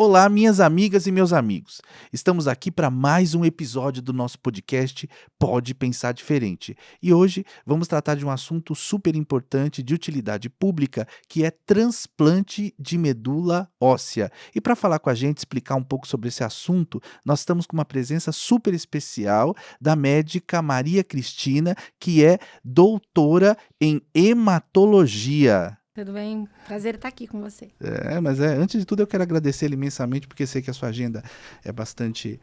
Olá, minhas amigas e meus amigos. Estamos aqui para mais um episódio do nosso podcast Pode Pensar Diferente. E hoje vamos tratar de um assunto super importante de utilidade pública, que é transplante de medula óssea. E para falar com a gente, explicar um pouco sobre esse assunto, nós estamos com uma presença super especial da médica Maria Cristina, que é doutora em hematologia. Tudo bem? Prazer estar aqui com você. Mas antes de tudo eu quero agradecê-lo imensamente, porque sei que a sua agenda é bastante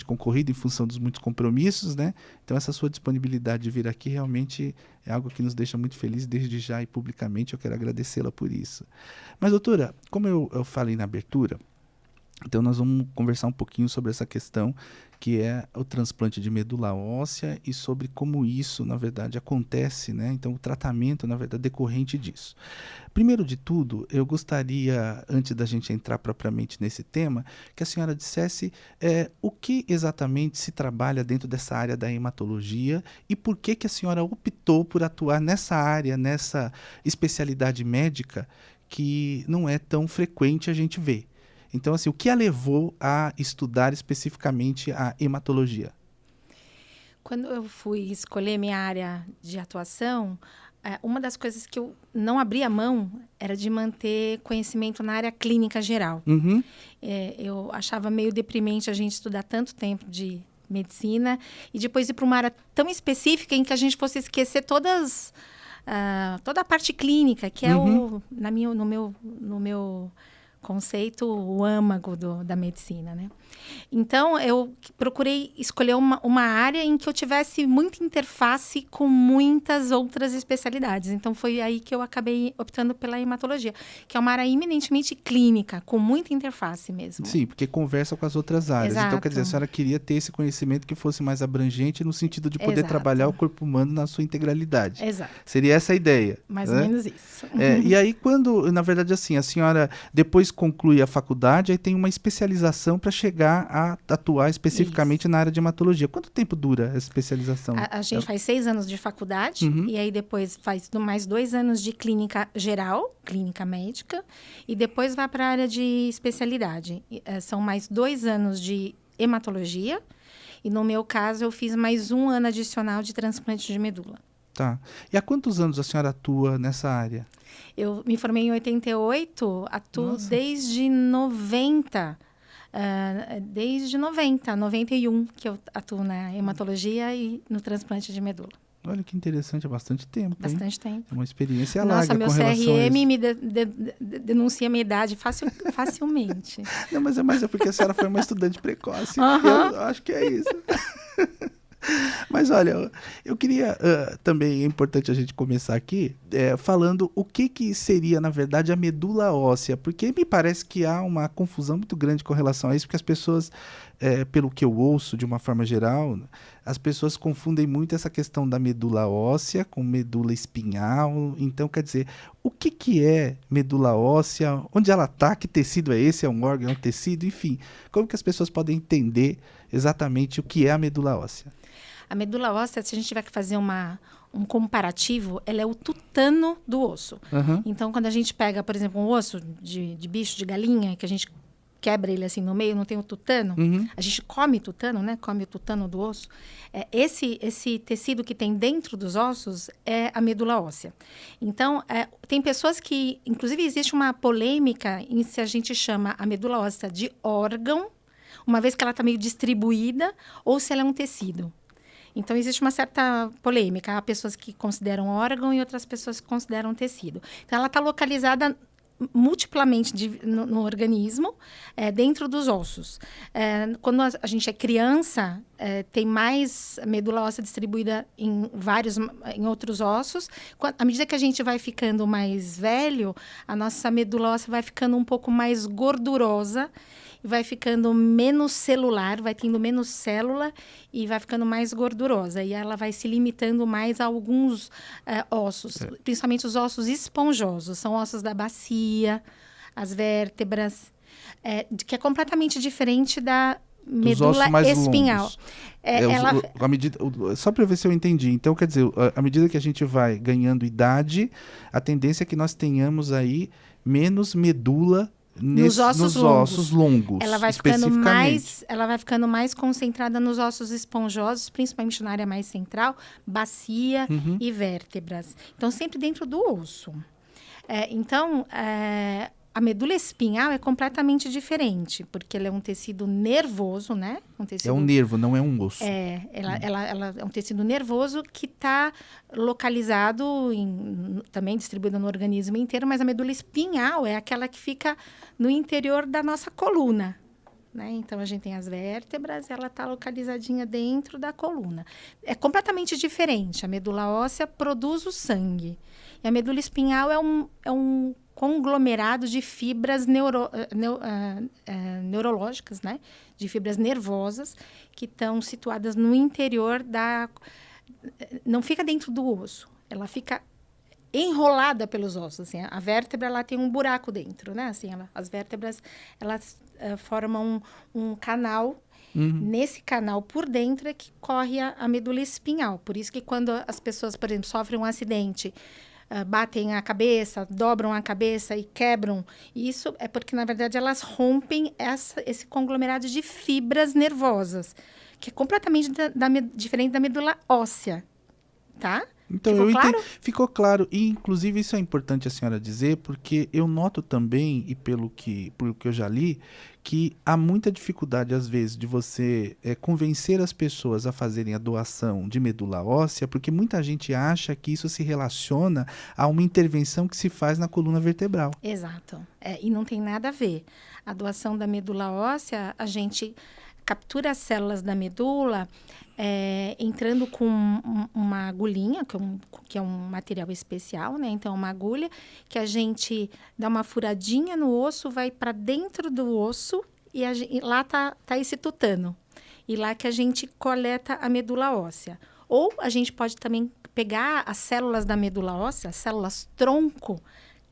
concorrida em função dos muitos compromissos, né? Então essa sua disponibilidade de vir aqui realmente é algo que nos deixa muito felizes desde já e publicamente eu quero agradecê-la por isso. Mas doutora, como eu falei na abertura, então nós vamos conversar um pouquinho sobre essa questão que é o transplante de medula óssea e sobre como isso, na verdade, acontece, né? Então o tratamento, na verdade, decorrente disso. Primeiro de tudo, eu gostaria, antes da gente entrar propriamente nesse tema, que a senhora dissesse o que exatamente se trabalha dentro dessa área da hematologia e por que a senhora optou por atuar nessa área, nessa especialidade médica que não é tão frequente a gente ver. Então, assim, o que a levou a estudar especificamente a hematologia? Quando eu fui escolher minha área de atuação, uma das coisas que eu não abria mão era de manter conhecimento na área clínica geral. Uhum. Eu achava meio deprimente a gente estudar tanto tempo de medicina e depois ir para uma área tão específica em que a gente fosse esquecer toda a parte clínica, que é no meu conceito, o âmago da medicina, né? Então, eu procurei escolher uma área em que eu tivesse muita interface com muitas outras especialidades. Então, foi aí que eu acabei optando pela hematologia, que é uma área eminentemente clínica, com muita interface mesmo. Sim, porque conversa com as outras áreas. Exato. Então, quer dizer, a senhora queria ter esse conhecimento que fosse mais abrangente no sentido de poder Exato. trabalhar o corpo humano na sua integralidade. Exato. Seria essa a ideia. Mais né? ou menos isso. E aí, quando, na verdade, assim, a senhora depois conclui a faculdade, aí tem uma especialização para chegar a atuar especificamente na área de hematologia. Quanto tempo dura essa especialização? A gente faz 6 anos de faculdade, e aí depois faz mais 2 anos de clínica geral, clínica médica, e depois vai para a área de especialidade. São mais 2 anos de hematologia, e no meu caso eu fiz mais 1 ano adicional de transplante de medula. Tá. E há quantos anos a senhora atua nessa área? Eu me formei em 88, atuo desde 90. Desde 91 que eu atuo na hematologia e no transplante de medula. Olha que interessante, é bastante tempo. Bastante tempo. É uma experiência Nossa, larga meu com relação CRM me denuncia minha idade facilmente. Não, mas é porque a senhora foi uma estudante precoce. Eu acho que é isso. Mas olha, eu queria também, é importante a gente começar aqui falando o que seria, na verdade, a medula óssea, porque me parece que há uma confusão muito grande com relação a isso, porque as pessoas, pelo que eu ouço de uma forma geral, as pessoas confundem muito essa questão da medula óssea com medula espinhal. Então, quer dizer, o que é medula óssea? Onde ela está? Que tecido é esse? É um órgão? É um tecido? Enfim, como que as pessoas podem entender exatamente o que é a medula óssea? A medula óssea, se a gente tiver que fazer um comparativo, ela é o tutano do osso. Uhum. Então, quando a gente pega, por exemplo, um osso de bicho, de galinha, que a gente quebra ele assim no meio, não tem o tutano, a gente come tutano, né? Come o tutano do osso. Esse tecido que tem dentro dos ossos é a medula óssea. Então, tem pessoas que... Inclusive, existe uma polêmica em se a gente chama a medula óssea de órgão, uma vez que ela está meio distribuída, ou se ela é um tecido. Então, existe uma certa polêmica. Há pessoas que consideram órgão e outras pessoas que consideram tecido. Então, ela está localizada multiplamente no organismo, dentro dos ossos. Quando a gente é criança, tem mais medula óssea distribuída em outros ossos. À medida que a gente vai ficando mais velho, a nossa medula óssea vai ficando um pouco mais gordurosa, vai ficando menos celular, vai tendo menos célula e vai ficando mais gordurosa. E ela vai se limitando mais a alguns ossos, principalmente os ossos esponjosos. São ossos da bacia, as vértebras, que é completamente diferente da medula espinhal. Só para ver se eu entendi. Então, quer dizer, à medida que a gente vai ganhando idade, a tendência é que nós tenhamos aí menos medula Nos ossos longos, ela vai ficando mais concentrada nos ossos esponjosos, principalmente na área mais central, bacia e vértebras. Então, sempre dentro do osso. A medula espinhal é completamente diferente, porque ela é um tecido nervoso, né? É um nervo, não é um osso. Ela é um tecido nervoso que está localizado, também distribuído no organismo inteiro, mas a medula espinhal é aquela que fica no interior da nossa coluna, né? Então, a gente tem as vértebras, ela está localizadinha dentro da coluna. É completamente diferente. A medula óssea produz o sangue. E a medula espinhal é um conglomerado de fibras neurológicas, né? De fibras nervosas que estão situadas no interior da... Não fica dentro do osso, ela fica enrolada pelos ossos. Assim, a vértebra ela tem um buraco dentro, né? Assim, as vértebras elas formam um canal. Nesse canal por dentro é que corre a medula espinhal. Por isso que quando as pessoas, por exemplo, sofrem um acidente, batem a cabeça, dobram a cabeça e quebram. Isso é porque, na verdade, elas rompem esse conglomerado de fibras nervosas, que é completamente diferente da medula óssea, tá? Então, ficou claro. E, inclusive, isso é importante a senhora dizer, porque eu noto também, e pelo que eu já li, que há muita dificuldade, às vezes, de você convencer as pessoas a fazerem a doação de medula óssea, porque muita gente acha que isso se relaciona a uma intervenção que se faz na coluna vertebral. Exato. E não tem nada a ver. A doação da medula óssea, a gente captura as células da medula entrando com uma agulhinha, que é um material especial, né? Então, uma agulha que a gente dá uma furadinha no osso, vai para dentro do osso e lá tá esse tutano. E lá que a gente coleta a medula óssea. Ou a gente pode também pegar as células da medula óssea, as células tronco,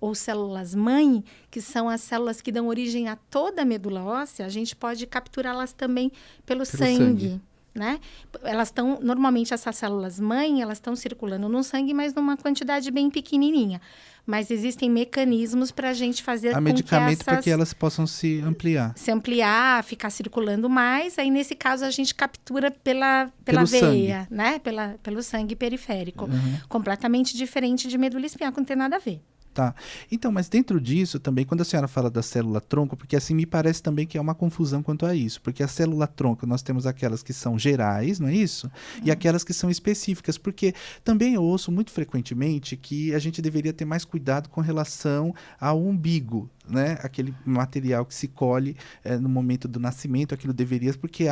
ou células-mãe, que são as células que dão origem a toda a medula óssea, a gente pode capturá-las também pelo sangue, né? Elas estão, normalmente essas células-mãe, elas estão circulando no sangue, mas numa quantidade bem pequenininha. Mas existem mecanismos para a gente fazer com medicamento para que elas possam se ampliar. Se ampliar, ficar circulando mais. Aí, nesse caso, a gente captura pela veia, sangue, né? Pelo sangue periférico. Completamente diferente de medula espinhal, que não tem nada a ver. Tá. Então, mas dentro disso também, quando a senhora fala da célula-tronco, porque assim me parece também que é uma confusão quanto a isso, porque a célula-tronco nós temos aquelas que são gerais, não é isso? E aquelas que são específicas, porque também eu ouço muito frequentemente que a gente deveria ter mais cuidado com relação ao umbigo, né? Aquele material que se colhe no momento do nascimento, aquilo deveria, porque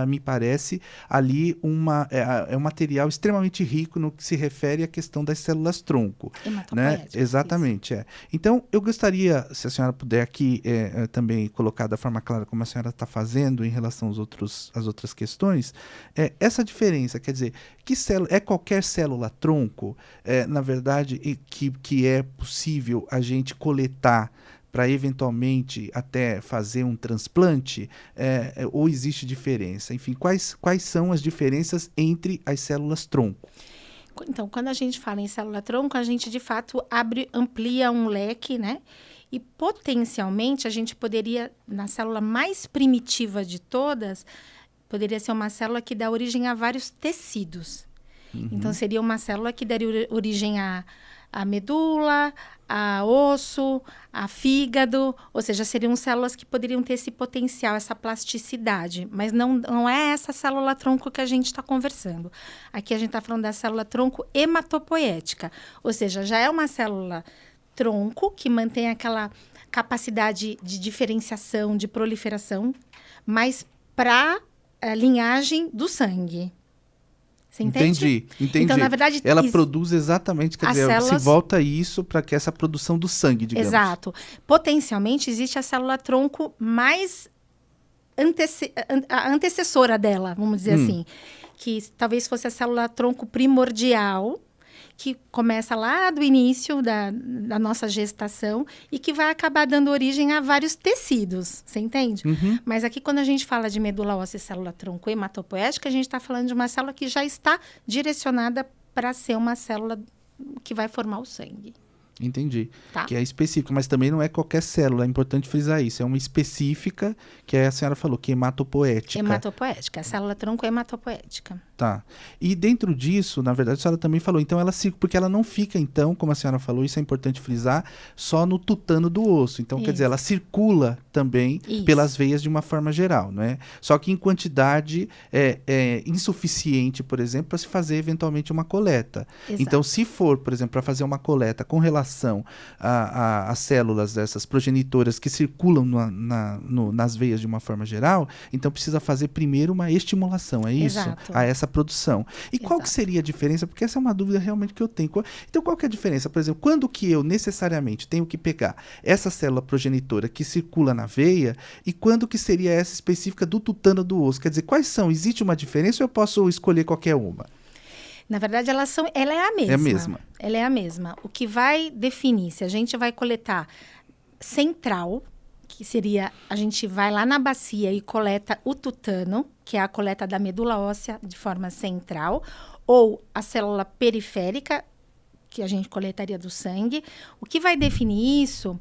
me parece, ali um material extremamente rico no que se refere à questão das células-tronco. Né? Exatamente. Então, eu gostaria, se a senhora puder aqui também colocar da forma clara como a senhora está fazendo em relação às outras questões, essa diferença, quer dizer, qualquer célula-tronco, na verdade, que é possível a gente coletar para eventualmente até fazer um transplante, ou existe diferença? Enfim, quais são as diferenças entre as células-tronco? Então, quando a gente fala em célula-tronco, a gente, de fato, amplia um leque, né? E, potencialmente, a gente poderia, na célula mais primitiva de todas, poderia ser uma célula que dá origem a vários tecidos. Então, seria uma célula que daria origem a medula, a osso, a fígado, ou seja, seriam células que poderiam ter esse potencial, essa plasticidade, mas não é essa célula-tronco que a gente está conversando. Aqui a gente está falando da célula-tronco hematopoética, ou seja, já é uma célula-tronco que mantém aquela capacidade de diferenciação, de proliferação, mas para a linhagem do sangue. Você entende? Entendi. Então, na verdade, ela produz exatamente, quer dizer, células... se volta a isso para que essa produção do sangue, digamos. Exato. Potencialmente, existe a célula-tronco mais a antecessora dela, vamos dizer assim, que talvez fosse a célula-tronco primordial, que começa lá do início da nossa gestação e que vai acabar dando origem a vários tecidos, você entende? Mas aqui, quando a gente fala de medula óssea e célula-tronco hematopoética, a gente está falando de uma célula que já está direcionada para ser uma célula que vai formar o sangue. Entendi. Tá? Que é específica, mas também não é qualquer célula, é importante frisar isso. É uma específica, que a senhora falou, que é hematopoética. Hematopoética, a célula-tronco é hematopoética. Tá. E dentro disso, na verdade, a senhora também falou, então porque ela não fica, então, como a senhora falou, isso é importante frisar, só no tutano do osso. Então, quer dizer, ela circula também pelas veias de uma forma geral, não é? Só que em quantidade insuficiente, por exemplo, para se fazer eventualmente uma coleta. Exato. Então, se for, por exemplo, para fazer uma coleta com relação às células dessas progenitoras que circulam nas veias de uma forma geral, então precisa fazer primeiro uma estimulação, é isso? Exato. A essa produção. E qual que seria a diferença? Porque essa é uma dúvida realmente que eu tenho. Então, qual que é a diferença? Por exemplo, quando que eu necessariamente tenho que pegar essa célula progenitora que circula na veia e quando que seria essa específica do tutano do osso? Quer dizer, quais são? Existe uma diferença ou eu posso escolher qualquer uma? Na verdade, ela é a mesma. É a mesma. Ela é a mesma. O que vai definir se a gente vai coletar central, que seria, a gente vai lá na bacia e coleta o tutano, que é a coleta da medula óssea de forma central, ou a célula periférica, que a gente coletaria do sangue. O que vai definir isso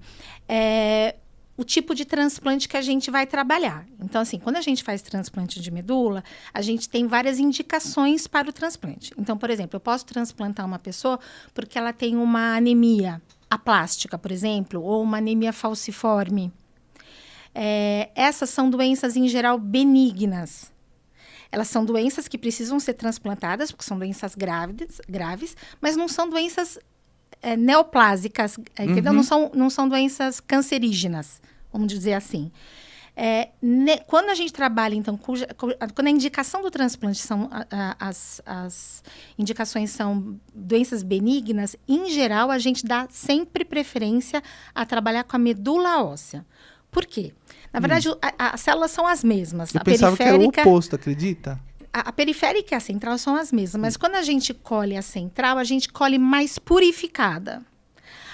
é o tipo de transplante que a gente vai trabalhar. Então, assim, quando a gente faz transplante de medula, a gente tem várias indicações para o transplante. Então, por exemplo, eu posso transplantar uma pessoa porque ela tem uma anemia aplástica, por exemplo, ou uma anemia falciforme. Essas são doenças, em geral, benignas. Elas são doenças que precisam ser transplantadas, porque são doenças graves, mas não são doenças neoplásicas, entendeu? Não são doenças cancerígenas, vamos dizer assim. Quando a gente trabalha, então, quando a indicação do transplante são as indicações são doenças benignas, em geral, a gente dá sempre preferência a trabalhar com a medula óssea. Por quê? Na verdade, as células são as mesmas. Eu pensava que era o oposto, acredita? A periférica e a central são as mesmas, mas quando a gente colhe a central, a gente colhe mais purificada.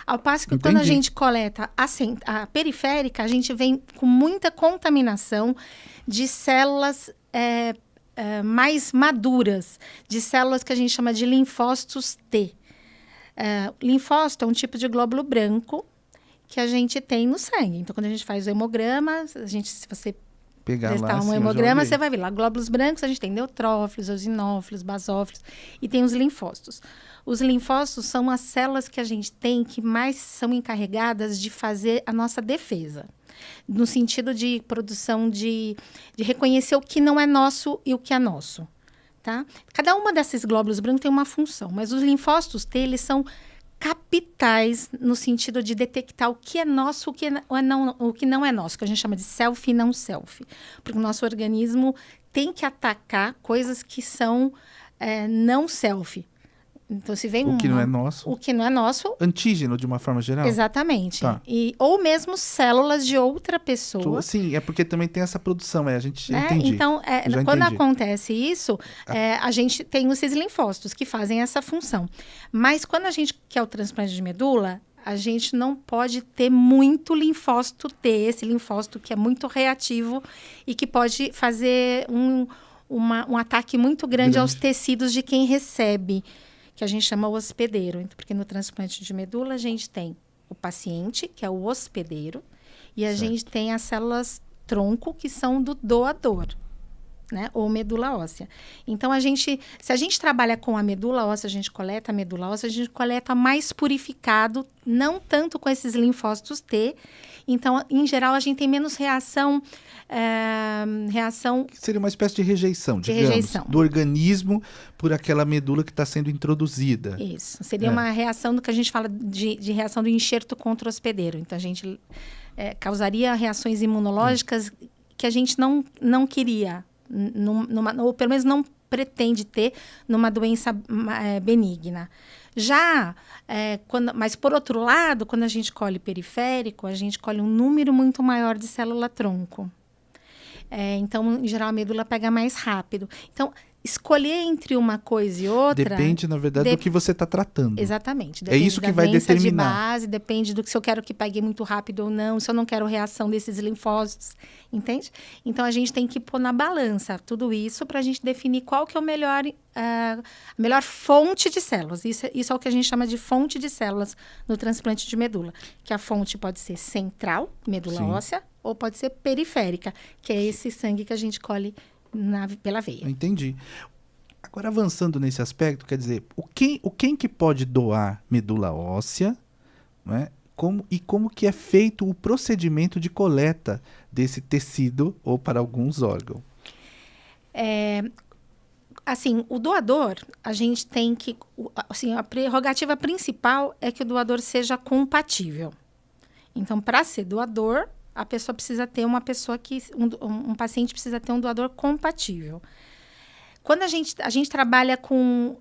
Ao passo que quando a gente coleta a periférica, a gente vem com muita contaminação de células mais maduras, de células que a gente chama de linfócitos T. Linfócito é um tipo de glóbulo branco que a gente tem no sangue. Então, quando a gente faz o hemograma, se você testar um hemograma, você vai ver lá glóbulos brancos, a gente tem neutrófilos, eosinófilos, basófilos e tem os linfócitos. Os linfócitos são as células que a gente tem que mais são encarregadas de fazer a nossa defesa, no sentido de produção de reconhecer o que não é nosso e o que é nosso, tá? Cada uma desses glóbulos brancos tem uma função, mas os linfócitos T, eles são capitais no sentido de detectar o que é nosso, o que não é nosso, que a gente chama de self e não self. Porque o nosso organismo tem que atacar coisas que são não self. Então, se vem o que não é nosso. O que não é nosso. Antígeno, de uma forma geral. Exatamente. Tá. Ou mesmo células de outra pessoa. Sim, é porque também tem essa produção, a gente entendi. Então, quando acontece isso, a gente tem esses linfócitos que fazem essa função. Mas quando a gente quer o transplante de medula, a gente não pode ter muito linfócito T, esse linfócito que é muito reativo e que pode fazer um ataque muito grande aos tecidos de quem recebe, que a gente chama o hospedeiro. Porque no transplante de medula a gente tem o paciente, que é o hospedeiro, e a gente tem as células tronco, que são do doador, né? Ou medula óssea. Então, se a gente trabalha com a medula óssea, a gente coleta a medula óssea, a gente coleta mais purificado, não tanto com esses linfócitos T. Então, em geral, a gente tem menos reação. Seria uma espécie de rejeição, digamos, do organismo por aquela medula que está sendo introduzida. Isso. Seria uma reação do que a gente fala de reação do enxerto contra o hospedeiro. Então, a gente causaria reações imunológicas que a gente não queria, ou pelo menos não pretende ter numa doença benigna. Mas, por outro lado, quando a gente colhe periférico, a gente colhe um número muito maior de célula-tronco. Então, em geral, a medula pega mais rápido. Então, escolher entre uma coisa e outra... Depende, na verdade, do que você está tratando. Exatamente. É isso que vai determinar. De base, depende do que se eu quero que pegue muito rápido ou não, se eu não quero reação desses linfócitos, entende? Então, a gente tem que pôr na balança tudo isso para a gente definir qual que é a melhor fonte de células. Isso é o que a gente chama de fonte de células no transplante de medula. Que a fonte pode ser central, medula óssea, ou pode ser periférica, que é esse sangue que a gente colhe pela veia. Entendi. Agora, avançando nesse aspecto, quer dizer, quem que pode doar medula óssea, né? Como que é feito o procedimento de coleta desse tecido ou para alguns órgãos? Assim, o doador, a gente tem que... Assim, a prerrogativa principal é que o doador seja compatível. Então, para ser doador, a pessoa precisa ter um paciente precisa ter um doador compatível. Quando a gente trabalha com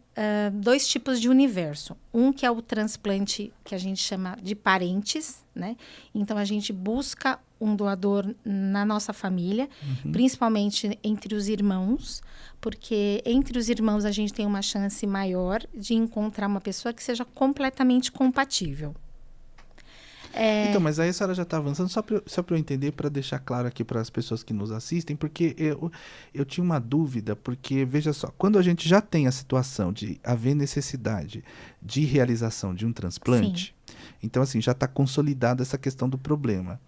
2 tipos de universo. Um que é o transplante que a gente chama de parentes, né? Então, a gente busca um doador na nossa família, principalmente entre os irmãos, porque entre os irmãos a gente tem uma chance maior de encontrar uma pessoa que seja completamente compatível. Então, mas aí a senhora já está avançando, só para eu entender, para deixar claro aqui para as pessoas que nos assistem, porque eu tinha uma dúvida, porque, veja só, quando a gente já tem a situação de haver necessidade de realização de um transplante, então, assim, já está consolidada essa questão do problema.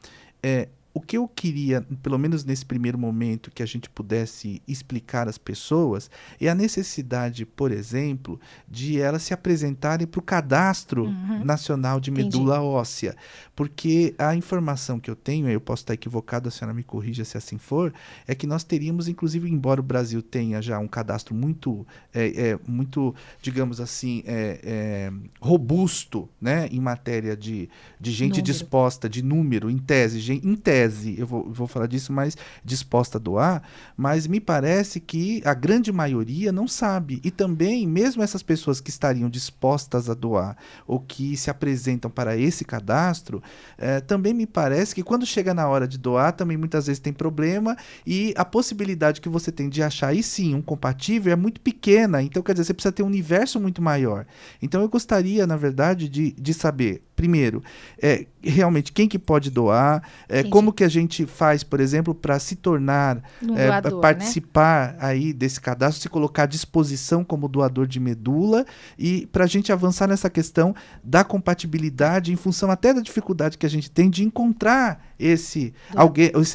O que eu queria, pelo menos nesse primeiro momento, que a gente pudesse explicar às pessoas, é a necessidade, por exemplo, de elas se apresentarem para o Cadastro Nacional de Medula Óssea. Porque a informação que eu tenho, eu posso estar equivocado, a senhora me corrija se assim for, é que nós teríamos, inclusive, embora o Brasil tenha já um cadastro muito, digamos assim, robusto, né, em matéria de gente disposta, de número, em tese, eu vou falar disso, mas disposta a doar, mas me parece que a grande maioria não sabe. E também, mesmo essas pessoas que estariam dispostas a doar ou que se apresentam para esse cadastro, também me parece que quando chega na hora de doar, também muitas vezes tem problema e a possibilidade que você tem de achar aí sim um compatível é muito pequena. Então, quer dizer, você precisa ter um universo muito maior. Então, eu gostaria, na verdade, de saber, primeiro, realmente quem que pode doar, como que a gente faz, por exemplo, para se tornar, doador, participar, né, aí desse cadastro, se colocar à disposição como doador de medula e para a gente avançar nessa questão da compatibilidade em função até da dificuldade que a gente tem de encontrar esse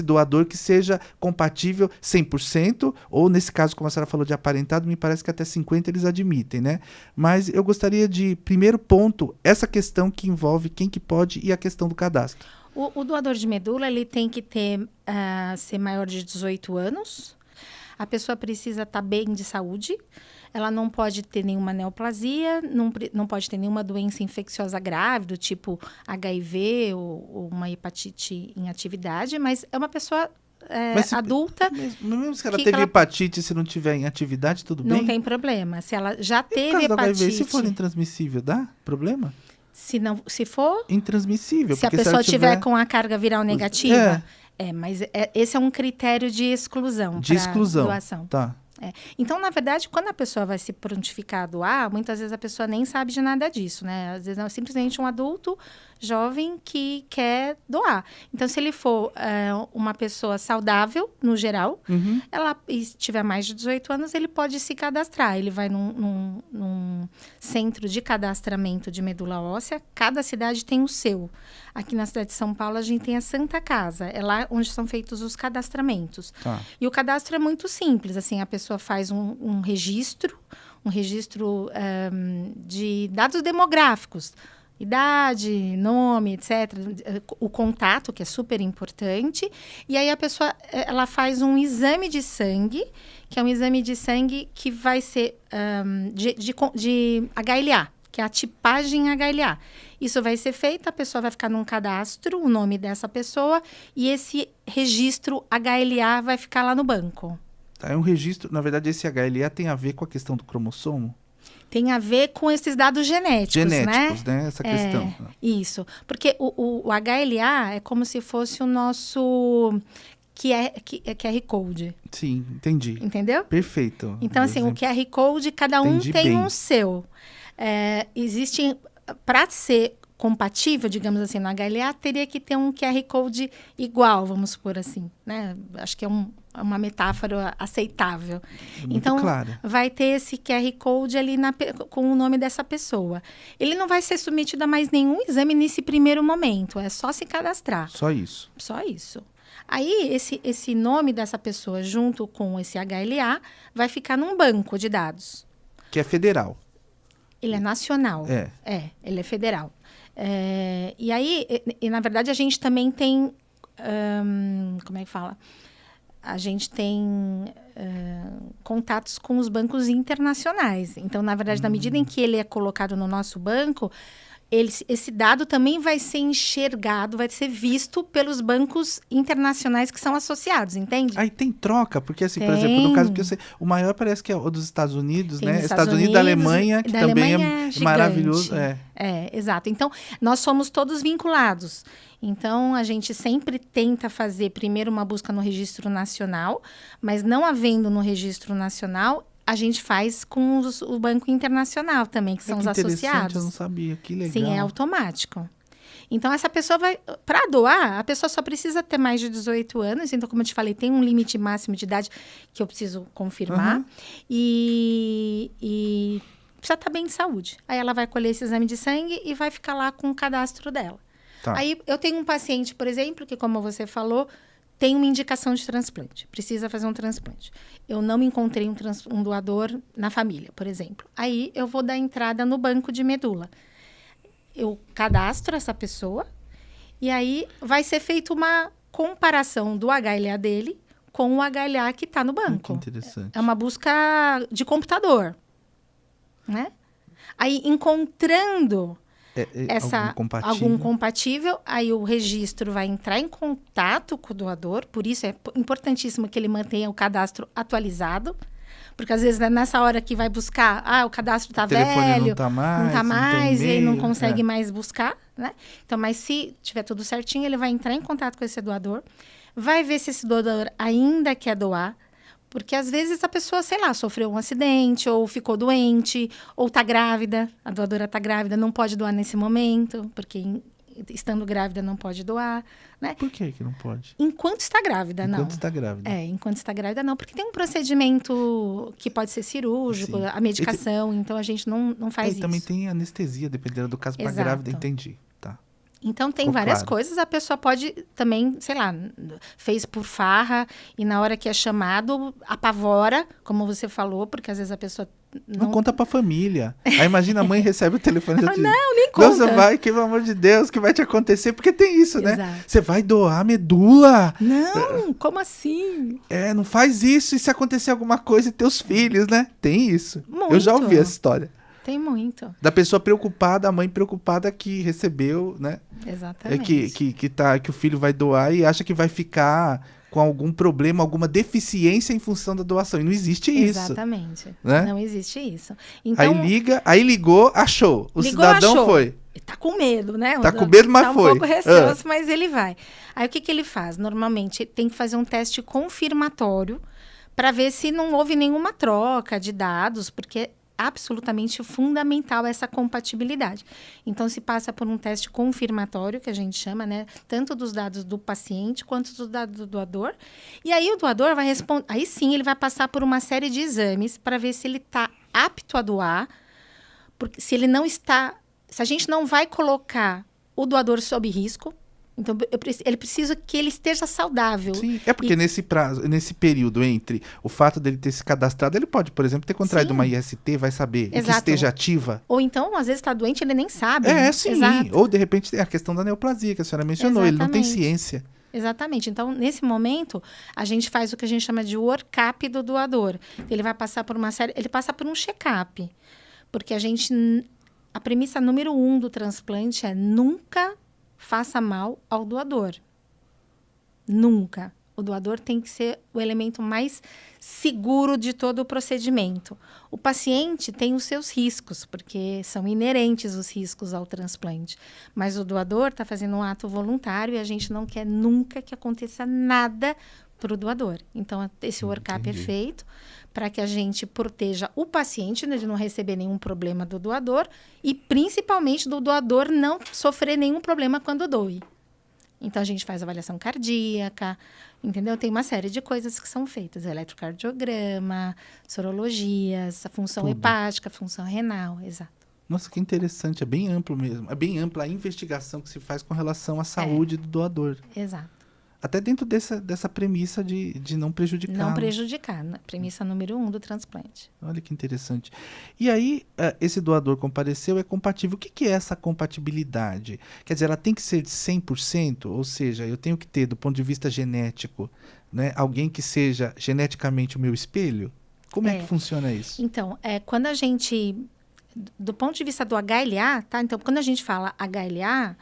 doador que seja compatível 100%, ou nesse caso, como a senhora falou de aparentado, me parece que até 50% eles admitem, né? Mas eu gostaria de, primeiro ponto, essa questão que envolve quem que pode e a questão do cadastro. O doador de medula, ele tem que ser maior de 18 anos. A pessoa precisa estar bem de saúde. Ela não pode ter nenhuma neoplasia, não pode ter nenhuma doença infecciosa grave, do tipo HIV ou uma hepatite em atividade, mas é uma pessoa adulta. Mesmo se ela teve hepatite, se não tiver em atividade, tudo bem? Não tem problema. Se ela já teve hepatite... HIV, se for intransmissível, dá problema? Se for... Intransmissível. Se a pessoa tiver com a carga viral negativa... mas esse é um critério de exclusão. De exclusão, doação. Tá. Então, na verdade, quando a pessoa vai se prontificar a doar, muitas vezes a pessoa nem sabe de nada disso, né? Às vezes é simplesmente um adulto jovem que quer doar. Então, se ele for uma pessoa saudável, no geral, e tiver mais de 18 anos, ele pode se cadastrar. Ele vai num centro de cadastramento de medula óssea. Cada cidade tem o seu. Aqui na cidade de São Paulo, a gente tem a Santa Casa. É lá onde são feitos os cadastramentos. Tá. E o cadastro é muito simples. Assim, a pessoa faz um registro de dados demográficos. Idade, nome, etc. O contato, que é super importante. E aí a pessoa ela faz um exame de sangue, que é um exame de sangue que vai ser de HLA, que é a tipagem HLA. Isso vai ser feito, a pessoa vai ficar num cadastro, o nome dessa pessoa, e esse registro HLA vai ficar lá no banco. Tá, é um registro, na verdade, esse HLA tem a ver com a questão do cromossomo? Tem a ver com esses dados genéticos, né? Essa questão. Isso, porque o HLA é como se fosse o nosso que é QR Code. Sim, entendi. Entendeu? Perfeito. Então, assim, o QR Code, cada um Entendi tem bem. um seu. Existe, para ser compatível, digamos assim, no HLA, teria que ter um QR Code igual, vamos supor assim, né? Acho que é uma metáfora aceitável. Muito Então, clara. vai ter esse QR Code ali com o nome dessa pessoa. Ele não vai ser submetido a mais nenhum exame nesse primeiro momento, é só se cadastrar. Só isso. Só isso. Aí, esse nome dessa pessoa, junto com esse HLA, vai ficar num banco de dados. Que é federal. Ele é nacional. Ele é federal. E aí, na verdade, a gente também tem... como é que fala? A gente tem contatos com os bancos internacionais. Então, na verdade, na medida em que ele é colocado no nosso banco, esse dado também vai ser enxergado, vai ser visto pelos bancos internacionais que são associados, entende? Aí tem troca, porque assim, por exemplo, no caso que eu sei, o maior parece que é o dos Estados Unidos, Tem né? dos Estados Unidos, da Alemanha, que também é gigante. maravilhoso. Exato. Então, nós somos todos vinculados. Então, a gente sempre tenta fazer primeiro uma busca no registro nacional, mas não havendo no registro nacional, a gente faz com o Banco Internacional também, que são os associados. Eu não sabia, que legal. Sim, é automático. Então, essa pessoa vai... Para doar, a pessoa só precisa ter mais de 18 anos. Então, como eu te falei, tem um limite máximo de idade que eu preciso confirmar. Uhum. E precisa estar bem de saúde. Aí, ela vai colher esse exame de sangue e vai ficar lá com o cadastro dela. Tá. Aí, eu tenho um paciente, por exemplo, que, como você falou, tem uma indicação de transplante. Precisa fazer um transplante. Eu não encontrei um doador na família, por exemplo. Aí, eu vou dar entrada no banco de medula. Eu cadastro essa pessoa e aí vai ser feita uma comparação do HLA dele com o HLA que está no banco. Que interessante. É uma busca de computador, né? Aí, encontrando algum compatível, aí o registro vai entrar em contato com o doador, por isso é importantíssimo que ele mantenha o cadastro atualizado, porque às vezes nessa hora que vai buscar, o cadastro está velho, não tá mais e aí não consegue mais buscar, né? Então, mas se tiver tudo certinho, ele vai entrar em contato com esse doador, vai ver se esse doador ainda quer doar, porque às vezes a pessoa, sei lá, sofreu um acidente, ou ficou doente, ou está grávida, a doadora está grávida, não pode doar nesse momento, porque estando grávida não pode doar, né? Por que não pode? Enquanto está grávida, não. Enquanto está grávida. Enquanto está grávida, não. Porque tem um procedimento que pode ser cirúrgico, Sim. a medicação, então a gente não faz isso. E também tem anestesia, dependendo do caso, para grávida, entendi. Tá. Então, tem várias coisas. A pessoa pode também, sei lá, fez por farra e na hora que é chamado, apavora, como você falou, porque às vezes a pessoa não conta pra família. Aí imagina, a mãe recebe o telefone e diz, não, nem conta. Você vai, que pelo amor de Deus, que vai te acontecer? Porque tem isso, né? Exato. Você vai doar medula. Não, como assim? Não faz isso. E se acontecer alguma coisa e teus filhos, né? Tem isso. Muito. Eu já ouvi essa história. Tem muito. Da pessoa preocupada, a mãe preocupada que recebeu, né? Exatamente. Que o filho vai doar e acha que vai ficar com algum problema, alguma deficiência em função da doação. E não existe isso. Exatamente. Né? Não existe isso. Então, aí ligou, achou. O cidadão foi. Ele tá com medo, né? Tá com medo, mas foi. Tá um pouco receoso, mas ele vai. Aí o que ele faz? Normalmente tem que fazer um teste confirmatório para ver se não houve nenhuma troca de dados, porque absolutamente fundamental essa compatibilidade. Então, se passa por um teste confirmatório, que a gente chama, né? Tanto dos dados do paciente, quanto dos dados do doador. E aí, o doador vai responder... Aí, sim, ele vai passar por uma série de exames para ver se ele está apto a doar. Porque se ele não está... Se a gente não vai colocar o doador sob risco, então, ele precisa que ele esteja saudável. Sim, porque nesse período entre o fato dele ter se cadastrado, ele pode, por exemplo, ter contraído uma IST, vai saber, e que esteja ativa. Ou então, às vezes está doente, ele nem sabe. Sim. Exato. Ou, de repente, tem a questão da neoplasia, que a senhora mencionou. Exatamente. Ele não tem ciência. Exatamente. Então, nesse momento, a gente faz o que a gente chama de workup do doador. Ele vai passar por uma série... Ele passa por um check-up. Porque a premissa número 1 do transplante é nunca faça mal ao doador. Nunca. O doador tem que ser o elemento mais seguro de todo o procedimento. O paciente tem os seus riscos, porque são inerentes os riscos ao transplante. Mas o doador está fazendo um ato voluntário e a gente não quer nunca que aconteça nada para o doador. Então, esse workup é Entendi. feito para que a gente proteja o paciente, né, de não receber nenhum problema do doador e, principalmente, do doador não sofrer nenhum problema quando doe. Então, a gente faz avaliação cardíaca, entendeu? Tem uma série de coisas que são feitas. Eletrocardiograma, sorologias, a função Tudo. hepática, a função renal, exato. Nossa, que interessante. É bem amplo mesmo. É bem ampla a investigação que se faz com relação à saúde do doador. Exato. Até dentro dessa premissa de não prejudicar. Não prejudicar, né? Premissa número 1 do transplante. Olha que interessante. E aí, esse doador compareceu, é compatível. O que é essa compatibilidade? Quer dizer, ela tem que ser de 100%? Ou seja, eu tenho que ter, do ponto de vista genético, né, alguém que seja geneticamente o meu espelho? Como é que funciona isso? Então, quando a gente... Do ponto de vista do HLA, tá? Então, quando a gente fala HLA...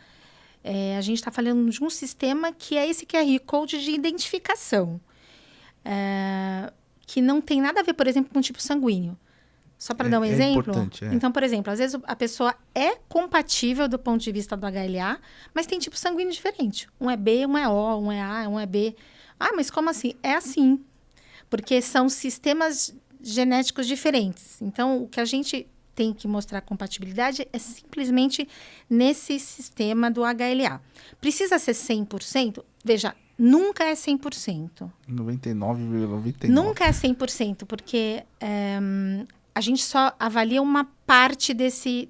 a gente está falando de um sistema que é esse QR Code de identificação, que não tem nada a ver, por exemplo, com o tipo sanguíneo. Só para dar um exemplo. Importante, Então, por exemplo, às vezes a pessoa é compatível do ponto de vista do HLA, mas tem tipo sanguíneo diferente. Um é B, um é O, um é A, um é B. Ah, mas como assim? É assim. Porque são sistemas genéticos diferentes. Então, o que a gente tem que mostrar compatibilidade é simplesmente nesse sistema do HLA. Precisa ser 100%? Veja, nunca é 100%. 99,99. Nunca é 100%, porque a gente só avalia uma parte desse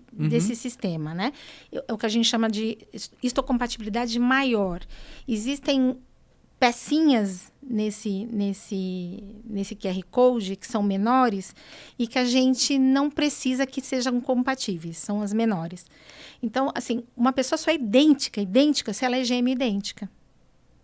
sistema, né? É o que a gente chama de histocompatibilidade maior. Existem pecinhas nesse QR Code que são menores e que a gente não precisa que sejam compatíveis, são as menores. Então, assim, uma pessoa só é idêntica se ela é gêmea idêntica.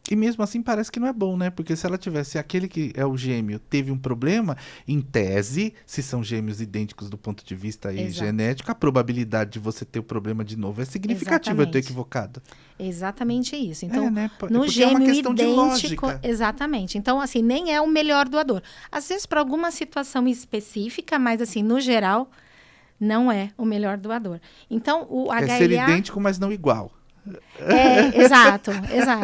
E mesmo assim parece que não é bom, né? Porque se ela tivesse, aquele que é o gêmeo teve um problema, em tese, se são gêmeos idênticos do ponto de vista aí genético, a probabilidade de você ter o problema de novo é significativa. Eu tô equivocado. Exatamente isso. Então, né? no gêmeo é uma questão idêntico, de lógica. Exatamente. Então, assim, nem é o melhor doador. Às vezes, para alguma situação específica, mas, assim, no geral, não é o melhor doador. Então, o HLA... É ser idêntico, mas não igual. Exato.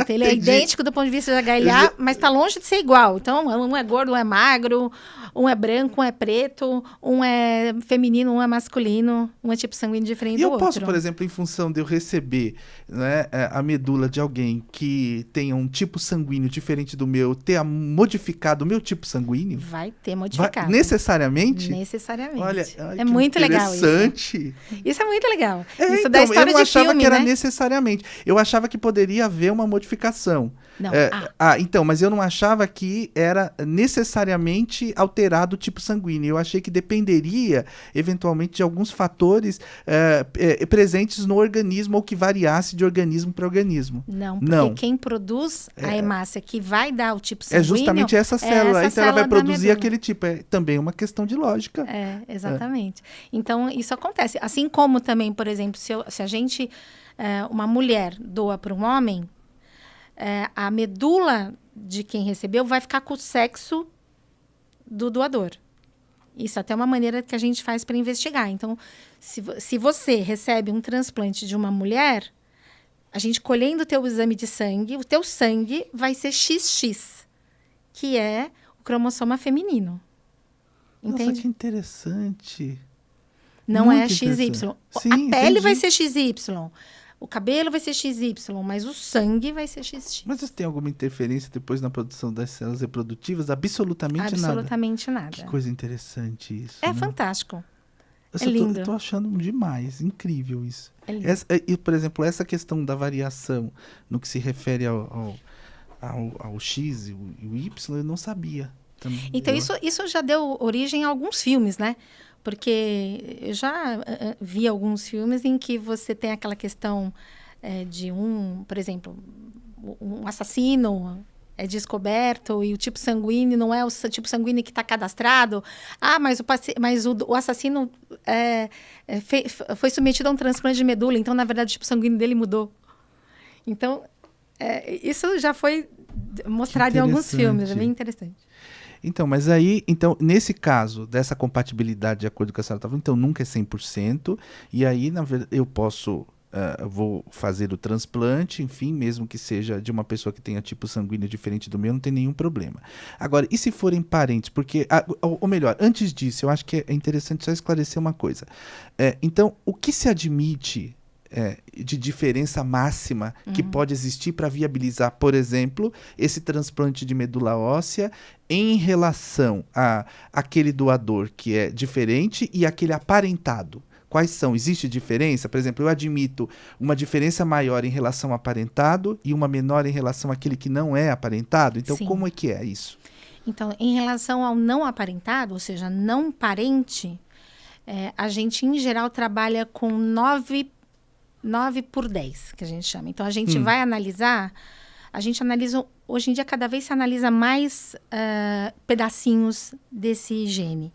Ele é idêntico do ponto de vista de HLA, mas está longe de ser igual. Então, um é gordo, um é magro, um é branco, um é preto, um é feminino, um é masculino, um é tipo sanguíneo diferente do outro. E eu posso, por exemplo, em função de eu receber, né, a medula de alguém que tenha um tipo sanguíneo diferente do meu, ter modificado o meu tipo sanguíneo? Vai ter modificado. Necessariamente? Necessariamente. Olha, é muito legal isso. Isso é muito legal. Isso então, da história eu não achava filme, que era né? necessariamente. Eu achava que poderia haver uma modificação. Não. Então, mas eu não achava que era necessariamente alterado o tipo sanguíneo. Eu achei que dependeria, eventualmente, de alguns fatores presentes no organismo ou que variasse de organismo para organismo. Não, porque quem produz a hemácia que vai dar o tipo sanguíneo... É justamente essa célula. Então, ela vai produzir aquele tipo. É também uma questão de lógica. Exatamente. Então, isso acontece. Assim como também, por exemplo, se a gente... uma mulher doa para um homem, a medula de quem recebeu vai ficar com o sexo do doador. Isso até é uma maneira que a gente faz para investigar. Então, se você recebe um transplante de uma mulher, a gente colhendo o teu exame de sangue, o teu sangue vai ser XX, que é o cromossoma feminino. Entende? Nossa, que interessante. Não muito é XY. Sim, a pele vai entendi. ser XY. O cabelo vai ser XY, mas o sangue vai ser XX. Mas isso tem alguma interferência depois na produção das células reprodutivas? Absolutamente nada. Absolutamente nada. Que coisa interessante isso. É né? fantástico. Eu lindo. tô achando demais, incrível isso. É lindo. E, por exemplo, essa questão da variação no que se refere ao X e o Y, eu não sabia. Também. Então, isso já deu origem a alguns filmes, né? Porque eu já vi alguns filmes em que você tem aquela questão de por exemplo, um assassino é descoberto e o tipo sanguíneo não é o tipo sanguíneo que está cadastrado. Mas o assassino foi submetido a um transplante de medula, então, na verdade, o tipo sanguíneo dele mudou. Então, isso já foi mostrado em alguns filmes, é bem interessante. Então, mas nesse caso, dessa compatibilidade de acordo com a senhora estava falando, então nunca é 100%, e aí, na verdade, eu posso vou fazer o transplante, enfim, mesmo que seja de uma pessoa que tenha tipo sanguíneo diferente do meu, não tem nenhum problema. Agora, e se forem parentes? Porque, ou melhor, antes disso, eu acho que é interessante só esclarecer uma coisa. Então, o que se admite de diferença máxima que pode existir para viabilizar, por exemplo, esse transplante de medula óssea em relação a aquele doador que é diferente e aquele aparentado? Quais são? Existe diferença? Por exemplo, eu admito uma diferença maior em relação ao aparentado e uma menor em relação àquele que não é aparentado? Então, Sim. como é que é isso? Então, em relação ao não aparentado, ou seja, não parente, a gente, em geral, trabalha com 9 por 10, que a gente chama. Então, a gente vai analisar, hoje em dia, cada vez se analisa mais pedacinhos desse gene.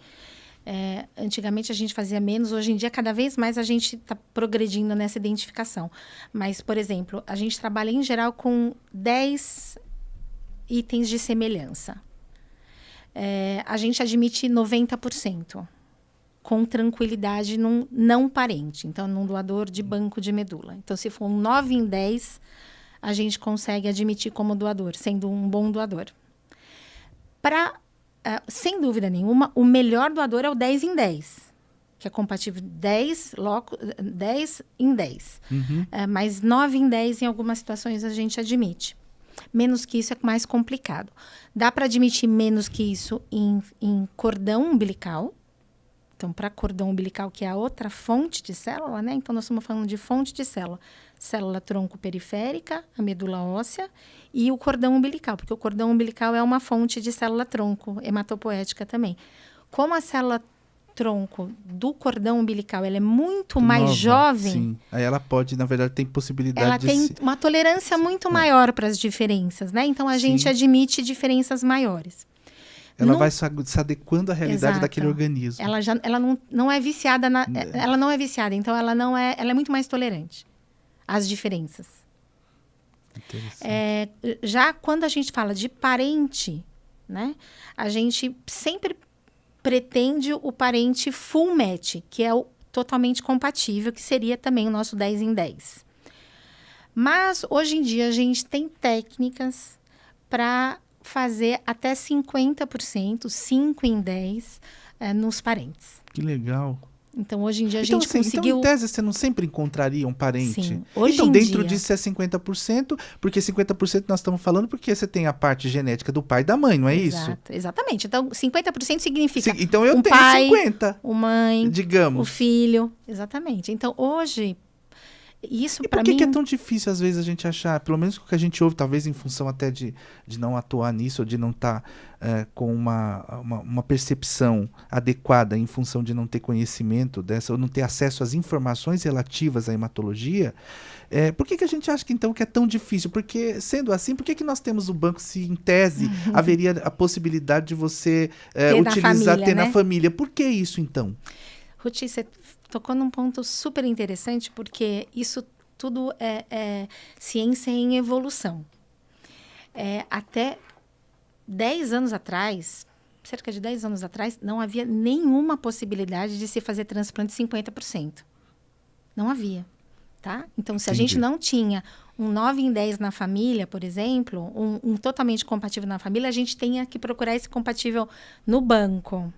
Antigamente a gente fazia menos, hoje em dia cada vez mais a gente está progredindo nessa identificação. Mas, por exemplo, a gente trabalha em geral com 10 itens de semelhança. A gente admite 90% com tranquilidade num não parente, então num doador de banco de medula. Então, se for um 9 em 10, a gente consegue admitir como doador, sendo um bom doador. Sem dúvida nenhuma, o melhor doador é o 10 em 10, que é compatível 10 em 10. Mas 9 em 10, em algumas situações, a gente admite. Menos que isso é mais complicado. Dá para admitir menos que isso em cordão umbilical. Então, para cordão umbilical, que é a outra fonte de célula, né? Então, nós estamos falando de fonte de célula. Célula tronco periférica, a medula óssea e o cordão umbilical, porque o cordão umbilical é uma fonte de célula tronco, hematopoética também. Como a célula tronco do cordão umbilical ela é muito mais jovem. Sim. Aí ela pode, na verdade, tem possibilidade ela tem uma tolerância muito maior para as diferenças, né? Então, a gente admite diferenças maiores. Ela vai se adequando à realidade daquele organismo. Ela não é viciada ela não é viciada, então ela é muito mais tolerante às diferenças. Já quando a gente fala de parente, né, a gente sempre pretende o parente full match, que é o totalmente compatível, que seria também o nosso 10 em 10. Mas, hoje em dia, a gente tem técnicas para fazer até 50%, 5 em 10, nos parentes. Que legal. Então, hoje em dia, a gente conseguiu... Então, em tese, você não sempre encontraria um parente? Sim. Hoje então, em dentro dia... disso é 50%, porque 50% nós estamos falando porque você tem a parte genética do pai e da mãe, não é isso? Exatamente. Então, 50% significa então, eu tenho pai, 50%. O mãe, digamos. O filho. Exatamente. Então, hoje... Isso, e por que é tão difícil, às vezes, a gente achar, pelo menos o que a gente ouve, talvez em função até de não atuar nisso, ou de não estar com uma percepção adequada, em função de não ter conhecimento dessa, ou não ter acesso às informações relativas à hematologia, por que a gente acha que, então, que é tão difícil? Porque, sendo assim, por que nós temos o banco se, em tese, haveria a possibilidade de você ter na família? Por que isso, então? Ruth, você tocou num ponto super interessante, porque isso tudo é ciência em evolução. Até 10 anos atrás, cerca de 10 anos atrás, não havia nenhuma possibilidade de se fazer transplante 50%. Não havia, tá? Então, se a gente não tinha um 9 em 10 na família, por exemplo, um totalmente compatível na família, a gente tinha que procurar esse compatível no banco.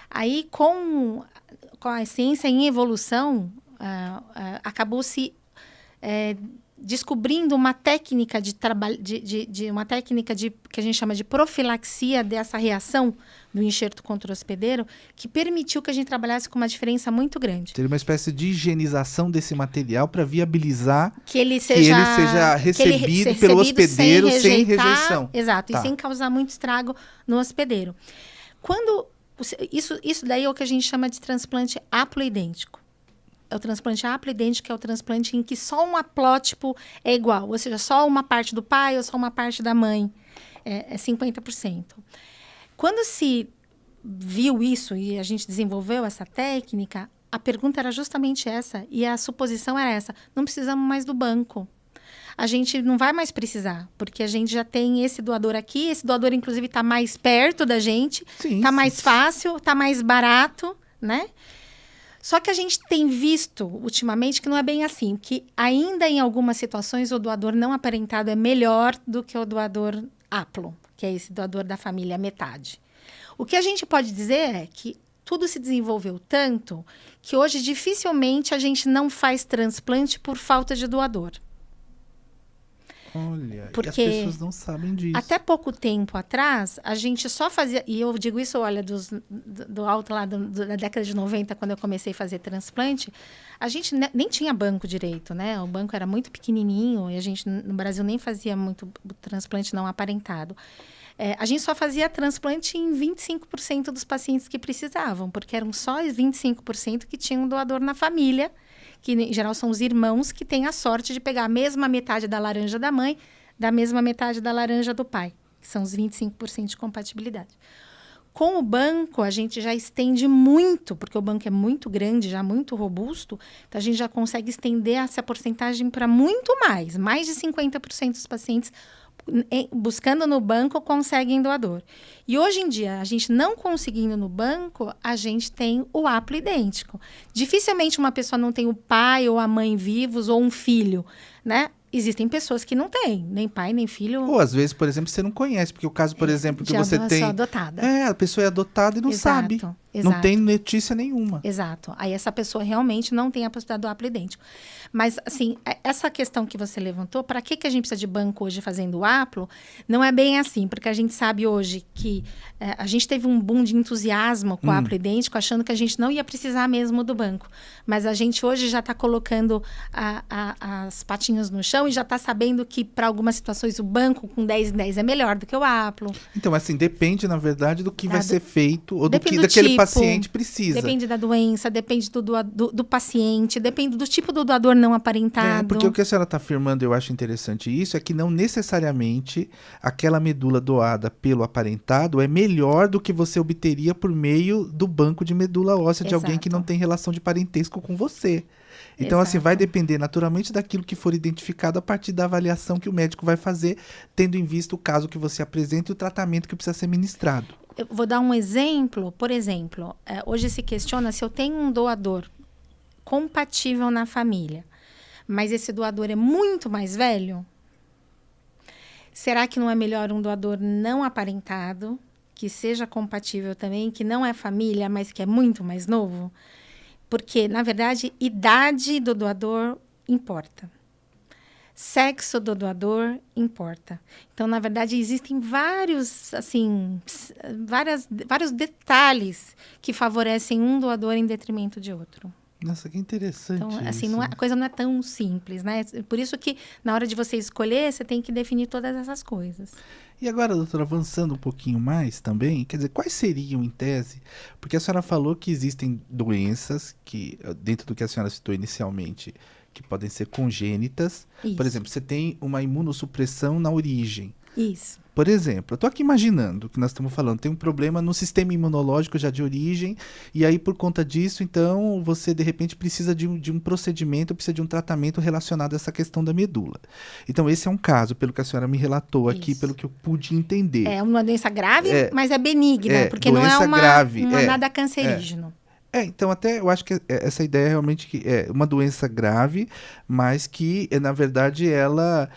Aí, com a ciência em evolução, acabou-se descobrindo uma técnica uma técnica que a gente chama de profilaxia dessa reação do enxerto contra o hospedeiro, que permitiu que a gente trabalhasse com uma diferença muito grande. Teria uma espécie de higienização desse material para viabilizar que ele seja recebido pelo hospedeiro sem rejeição. Exato, e sem causar muito estrago no hospedeiro. Isso daí é o que a gente chama de transplante haploidêntico. É o transplante haploidêntico, que é o transplante em que só um haplótipo é igual. Ou seja, só uma parte do pai ou só uma parte da mãe. É 50%. Quando se viu isso e a gente desenvolveu essa técnica, a pergunta era justamente essa. E a suposição era essa. Não precisamos mais do banco. A gente não vai mais precisar, porque a gente já tem esse doador aqui. Esse doador, inclusive, está mais perto da gente. Está mais fácil, está mais barato, né? Só que a gente tem visto, ultimamente, que não é bem assim. Que ainda em algumas situações o doador não aparentado é melhor do que o doador haplo, que é esse doador da família metade. O que a gente pode dizer é que tudo se desenvolveu tanto que hoje dificilmente a gente não faz transplante por falta de doador. Olha, porque e as pessoas não sabem disso. Até pouco tempo atrás, a gente só fazia... E eu digo isso, olha, do alto lá da década de 90, quando eu comecei a fazer transplante, a gente nem tinha banco direito, né? O banco era muito pequenininho e a gente, no Brasil, nem fazia muito transplante não aparentado. A gente só fazia transplante em 25% dos pacientes que precisavam, porque eram só 25% que tinham um doador na família, que em geral são os irmãos que têm a sorte de pegar a mesma metade da laranja da mãe, da mesma metade da laranja do pai, que são os 25% de compatibilidade. Com o banco, a gente já estende muito, porque o banco é muito grande, já muito robusto, então a gente já consegue estender essa porcentagem para muito mais de 50% dos pacientes buscando no banco conseguem doador. E hoje em dia, a gente não conseguindo no banco, a gente tem o haplo idêntico. Dificilmente uma pessoa não tem o pai ou a mãe vivos ou um filho, né? Existem pessoas que não têm, nem pai, nem filho. Ou às vezes, por exemplo, você não conhece, porque o caso, por exemplo, que você tem... adotada. A pessoa é adotada e não sabe. Exato. Não tem notícia nenhuma. Exato. Aí essa pessoa realmente não tem a possibilidade do haplo idêntico. Mas, assim, essa questão que você levantou, para que a gente precisa de banco hoje fazendo o haplo, não é bem assim, porque a gente sabe hoje que a gente teve um boom de entusiasmo com o haplo idêntico, achando que a gente não ia precisar mesmo do banco. Mas a gente hoje já está colocando as patinhas no chão e já está sabendo que, para algumas situações, o banco com 10 em 10 é melhor do que o haplo. Então, assim, depende, na verdade, do que vai ser feito ou depende do que daquele tipo, paciente precisa. Depende da doença, depende do paciente, depende do tipo do doador não aparentado. Porque o que a senhora está afirmando, eu acho interessante isso, é que não necessariamente aquela medula doada pelo aparentado é melhor do que você obteria por meio do banco de medula óssea de alguém que não tem relação de parentesco com você. Então, assim, vai depender naturalmente daquilo que for identificado a partir da avaliação que o médico vai fazer, tendo em vista o caso que você apresenta e o tratamento que precisa ser ministrado. Eu vou dar um exemplo. Por exemplo, hoje se questiona se eu tenho um doador compatível na família, mas esse doador é muito mais velho. Será que não é melhor um doador não aparentado, que seja compatível também, que não é família, mas que é muito mais novo? Porque, na verdade, idade do doador importa. Sexo do doador importa. Então, na verdade, existem vários detalhes que favorecem um doador em detrimento de outro. Nossa, que interessante. Então, assim, isso. a coisa não é tão simples, né? Por isso que, na hora de você escolher, você tem que definir todas essas coisas. E agora, doutora, avançando um pouquinho mais também, quer dizer, quais seriam, em tese, porque a senhora falou que existem doenças que, dentro do que a senhora citou inicialmente, que podem ser congênitas. Isso. Por exemplo, você tem uma imunossupressão na origem. Isso. Por exemplo, eu estou aqui imaginando que nós estamos falando, tem um problema no sistema imunológico já de origem, e aí por conta disso, então, você de repente precisa de um procedimento, precisa de um tratamento relacionado a essa questão da medula. Então, esse é um caso, pelo que a senhora me relatou aqui, Isso. pelo que eu pude entender. É uma doença grave, mas é benigna, porque não é nada cancerígeno. Então até eu acho que essa ideia realmente que é uma doença grave, mas que, na verdade, ela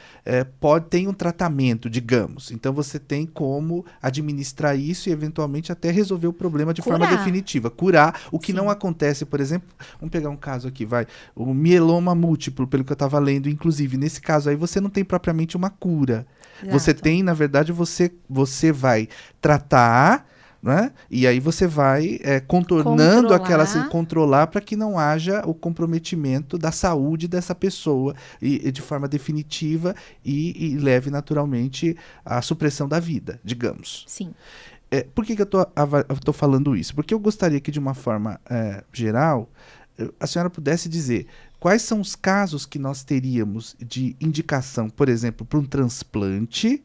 tem um tratamento, digamos. Então você tem como administrar isso e, eventualmente, até resolver o problema de forma definitiva. Curar, o que não acontece, por exemplo, vamos pegar um caso aqui, o mieloma múltiplo, pelo que eu estava lendo, inclusive, nesse caso aí você não tem propriamente uma cura. Exato. Você tem, na verdade, você vai tratar... né? E aí você vai contornando controlar para que não haja o comprometimento da saúde dessa pessoa e de forma definitiva e leve naturalmente à supressão da vida, digamos. Sim. Por que eu tô falando isso? Porque eu gostaria que, de uma forma geral, a senhora pudesse dizer quais são os casos que nós teríamos de indicação, por exemplo, para um transplante,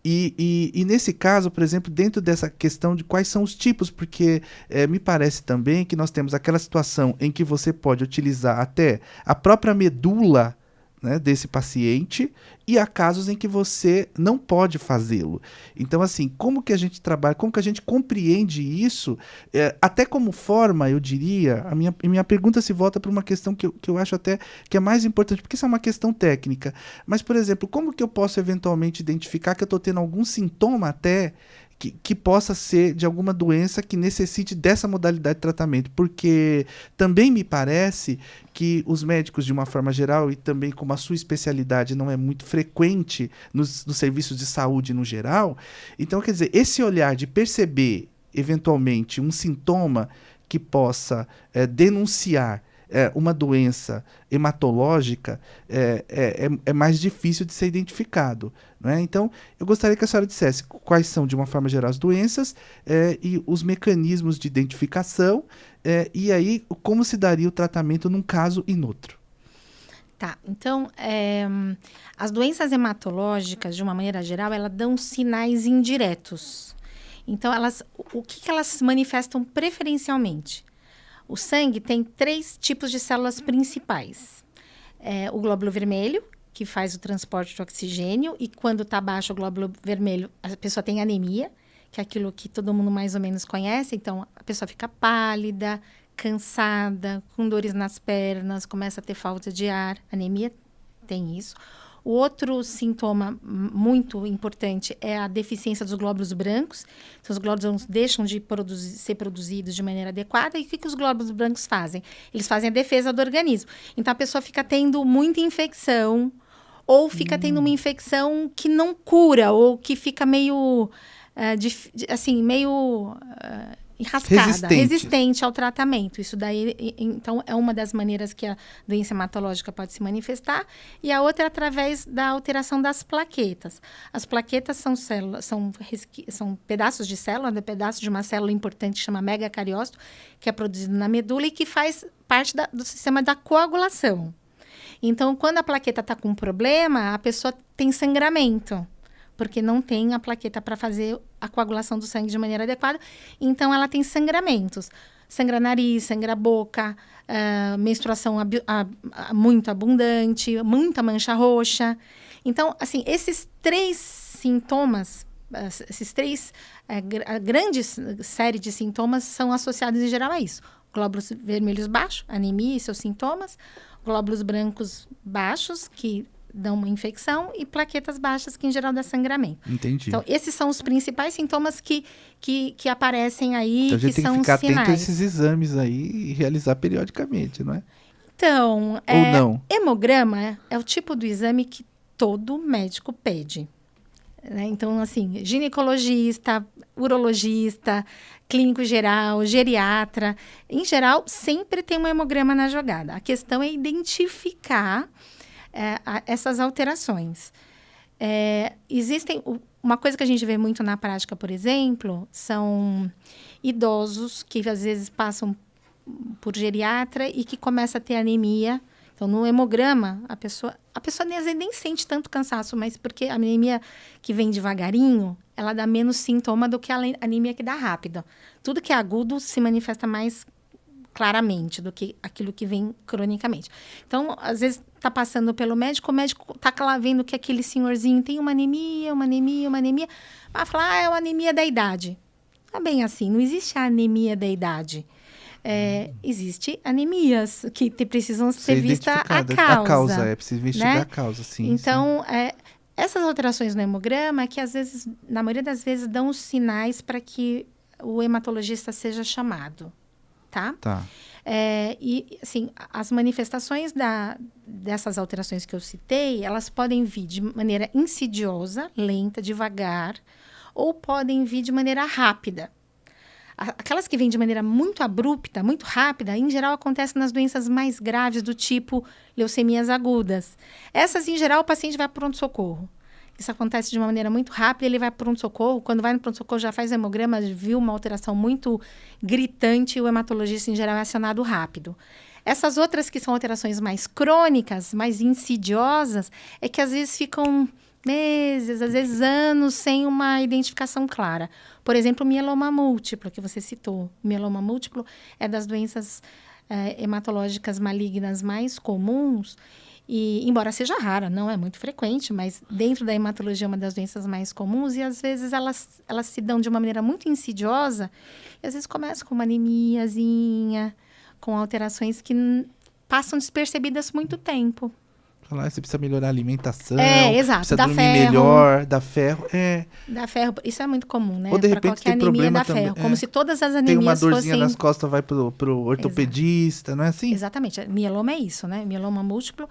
E nesse caso, por exemplo, dentro dessa questão de quais são os tipos, porque me parece também que nós temos aquela situação em que você pode utilizar até a própria medula, né, desse paciente, e há casos em que você não pode fazê-lo. Então, assim, como que a gente trabalha, como que a gente compreende isso, até como forma, eu diria, a minha pergunta se volta para uma questão que eu acho até que é mais importante, porque isso é uma questão técnica. Mas, por exemplo, como que eu posso eventualmente identificar que eu estou tendo algum sintoma até que possa ser de alguma doença que necessite dessa modalidade de tratamento? Porque também me parece que os médicos, de uma forma geral, e também como a sua especialidade não é muito frequente nos serviços de saúde no geral, então, quer dizer, esse olhar de perceber, eventualmente, um sintoma que possa denunciar uma doença hematológica é mais difícil de ser identificado, né? Então, eu gostaria que a senhora dissesse quais são, de uma forma geral, as doenças e os mecanismos de identificação e aí como se daria o tratamento num caso e no outro. Tá, então, as doenças hematológicas, de uma maneira geral, elas dão sinais indiretos. Então, o que elas manifestam preferencialmente? O sangue tem 3 tipos de células principais. O glóbulo vermelho, que faz o transporte de oxigênio, e quando está baixo o glóbulo vermelho, a pessoa tem anemia, que é aquilo que todo mundo mais ou menos conhece. Então, a pessoa fica pálida, cansada, com dores nas pernas, começa a ter falta de ar. Anemia tem isso. O outro sintoma muito importante é a deficiência dos glóbulos brancos. Então, os glóbulos brancos deixam de ser produzidos de maneira adequada. E o que os glóbulos brancos fazem? Eles fazem a defesa do organismo. Então, a pessoa fica tendo muita infecção, ou fica tendo uma infecção que não cura, ou que fica meio, enrascada, resistente ao tratamento. Isso daí, então, é uma das maneiras que a doença hematológica pode se manifestar. E a outra é através da alteração das plaquetas. As plaquetas são pedaços de célula, pedaço de uma célula importante que chama megacariócito, que é produzido na medula e que faz parte do sistema da coagulação. Então, quando a plaqueta está com problema, a pessoa tem sangramento, porque não tem a plaqueta para fazer a coagulação do sangue de maneira adequada. Então, ela tem sangramentos. Sangra nariz, sangra boca, menstruação muito abundante, muita mancha roxa. Então, assim, esses 3 sintomas, a grande série de sintomas são associados em geral a isso. Glóbulos vermelhos baixos, anemia e seus sintomas. Glóbulos brancos baixos, que dão uma infecção, e plaquetas baixas, que em geral dá sangramento. Entendi. Então, esses são os principais sintomas que aparecem aí, então, a gente que tem são que ficar sinais. atento a esses exames aí e realizar periodicamente, não é? Então, ou não? Hemograma é o tipo do exame que todo médico pede. Né? Então, assim, ginecologista, urologista, clínico geral, geriatra, em geral, sempre tem um hemograma na jogada. A questão é identificar essas alterações. Existem... Uma coisa que a gente vê muito na prática, por exemplo, são idosos que às vezes passam por geriatra e que começa a ter anemia. Então, no hemograma, a pessoa nem sente tanto cansaço, mas porque a anemia que vem devagarinho, ela dá menos sintoma do que a anemia que dá rápido. Tudo que é agudo se manifesta mais claramente do que aquilo que vem cronicamente. Então, às vezes, está passando pelo médico, o médico está lá vendo que aquele senhorzinho tem uma anemia, vai falar, é uma anemia da idade. Não é bem assim, não existe a anemia da idade. Existe anemias que precisam ser vista a causa. É preciso investigar, né? A causa, sim. Então, essas alterações no hemograma, que às vezes, na maioria das vezes, dão os sinais para que o hematologista seja chamado. Tá? E, assim, as manifestações dessas alterações que eu citei, elas podem vir de maneira insidiosa, lenta, devagar, ou podem vir de maneira rápida. Aquelas que vêm de maneira muito abrupta, muito rápida, em geral acontecem nas doenças mais graves, do tipo leucemias agudas. Essas, em geral, o paciente vai para o pronto-socorro. Isso acontece de uma maneira muito rápida, ele vai para o pronto-socorro. Quando vai no pronto-socorro, já faz hemograma, viu uma alteração muito gritante, e o hematologista, em geral, é acionado rápido. Essas outras que são alterações mais crônicas, mais insidiosas, é que às vezes ficam meses, às vezes anos, sem uma identificação clara. Por exemplo, o mieloma múltiplo, que você citou. O mieloma múltiplo é das doenças hematológicas malignas mais comuns, e embora seja rara, não é muito frequente, mas dentro da hematologia é uma das doenças mais comuns, e às vezes elas se dão de uma maneira muito insidiosa, e às vezes começa com uma anemiazinha, com alterações que passam despercebidas muito tempo. Falar, você precisa melhorar a alimentação, exato, precisa dormir melhor, dar ferro. Dá ferro, isso é muito comum, né? Ou de repente tem problema também. Ferro, como se todas as anemias tem uma dorzinha fossem... nas costas, vai pro ortopedista, Exato. Não é assim? Exatamente, mieloma é isso, né? Mieloma múltiplo.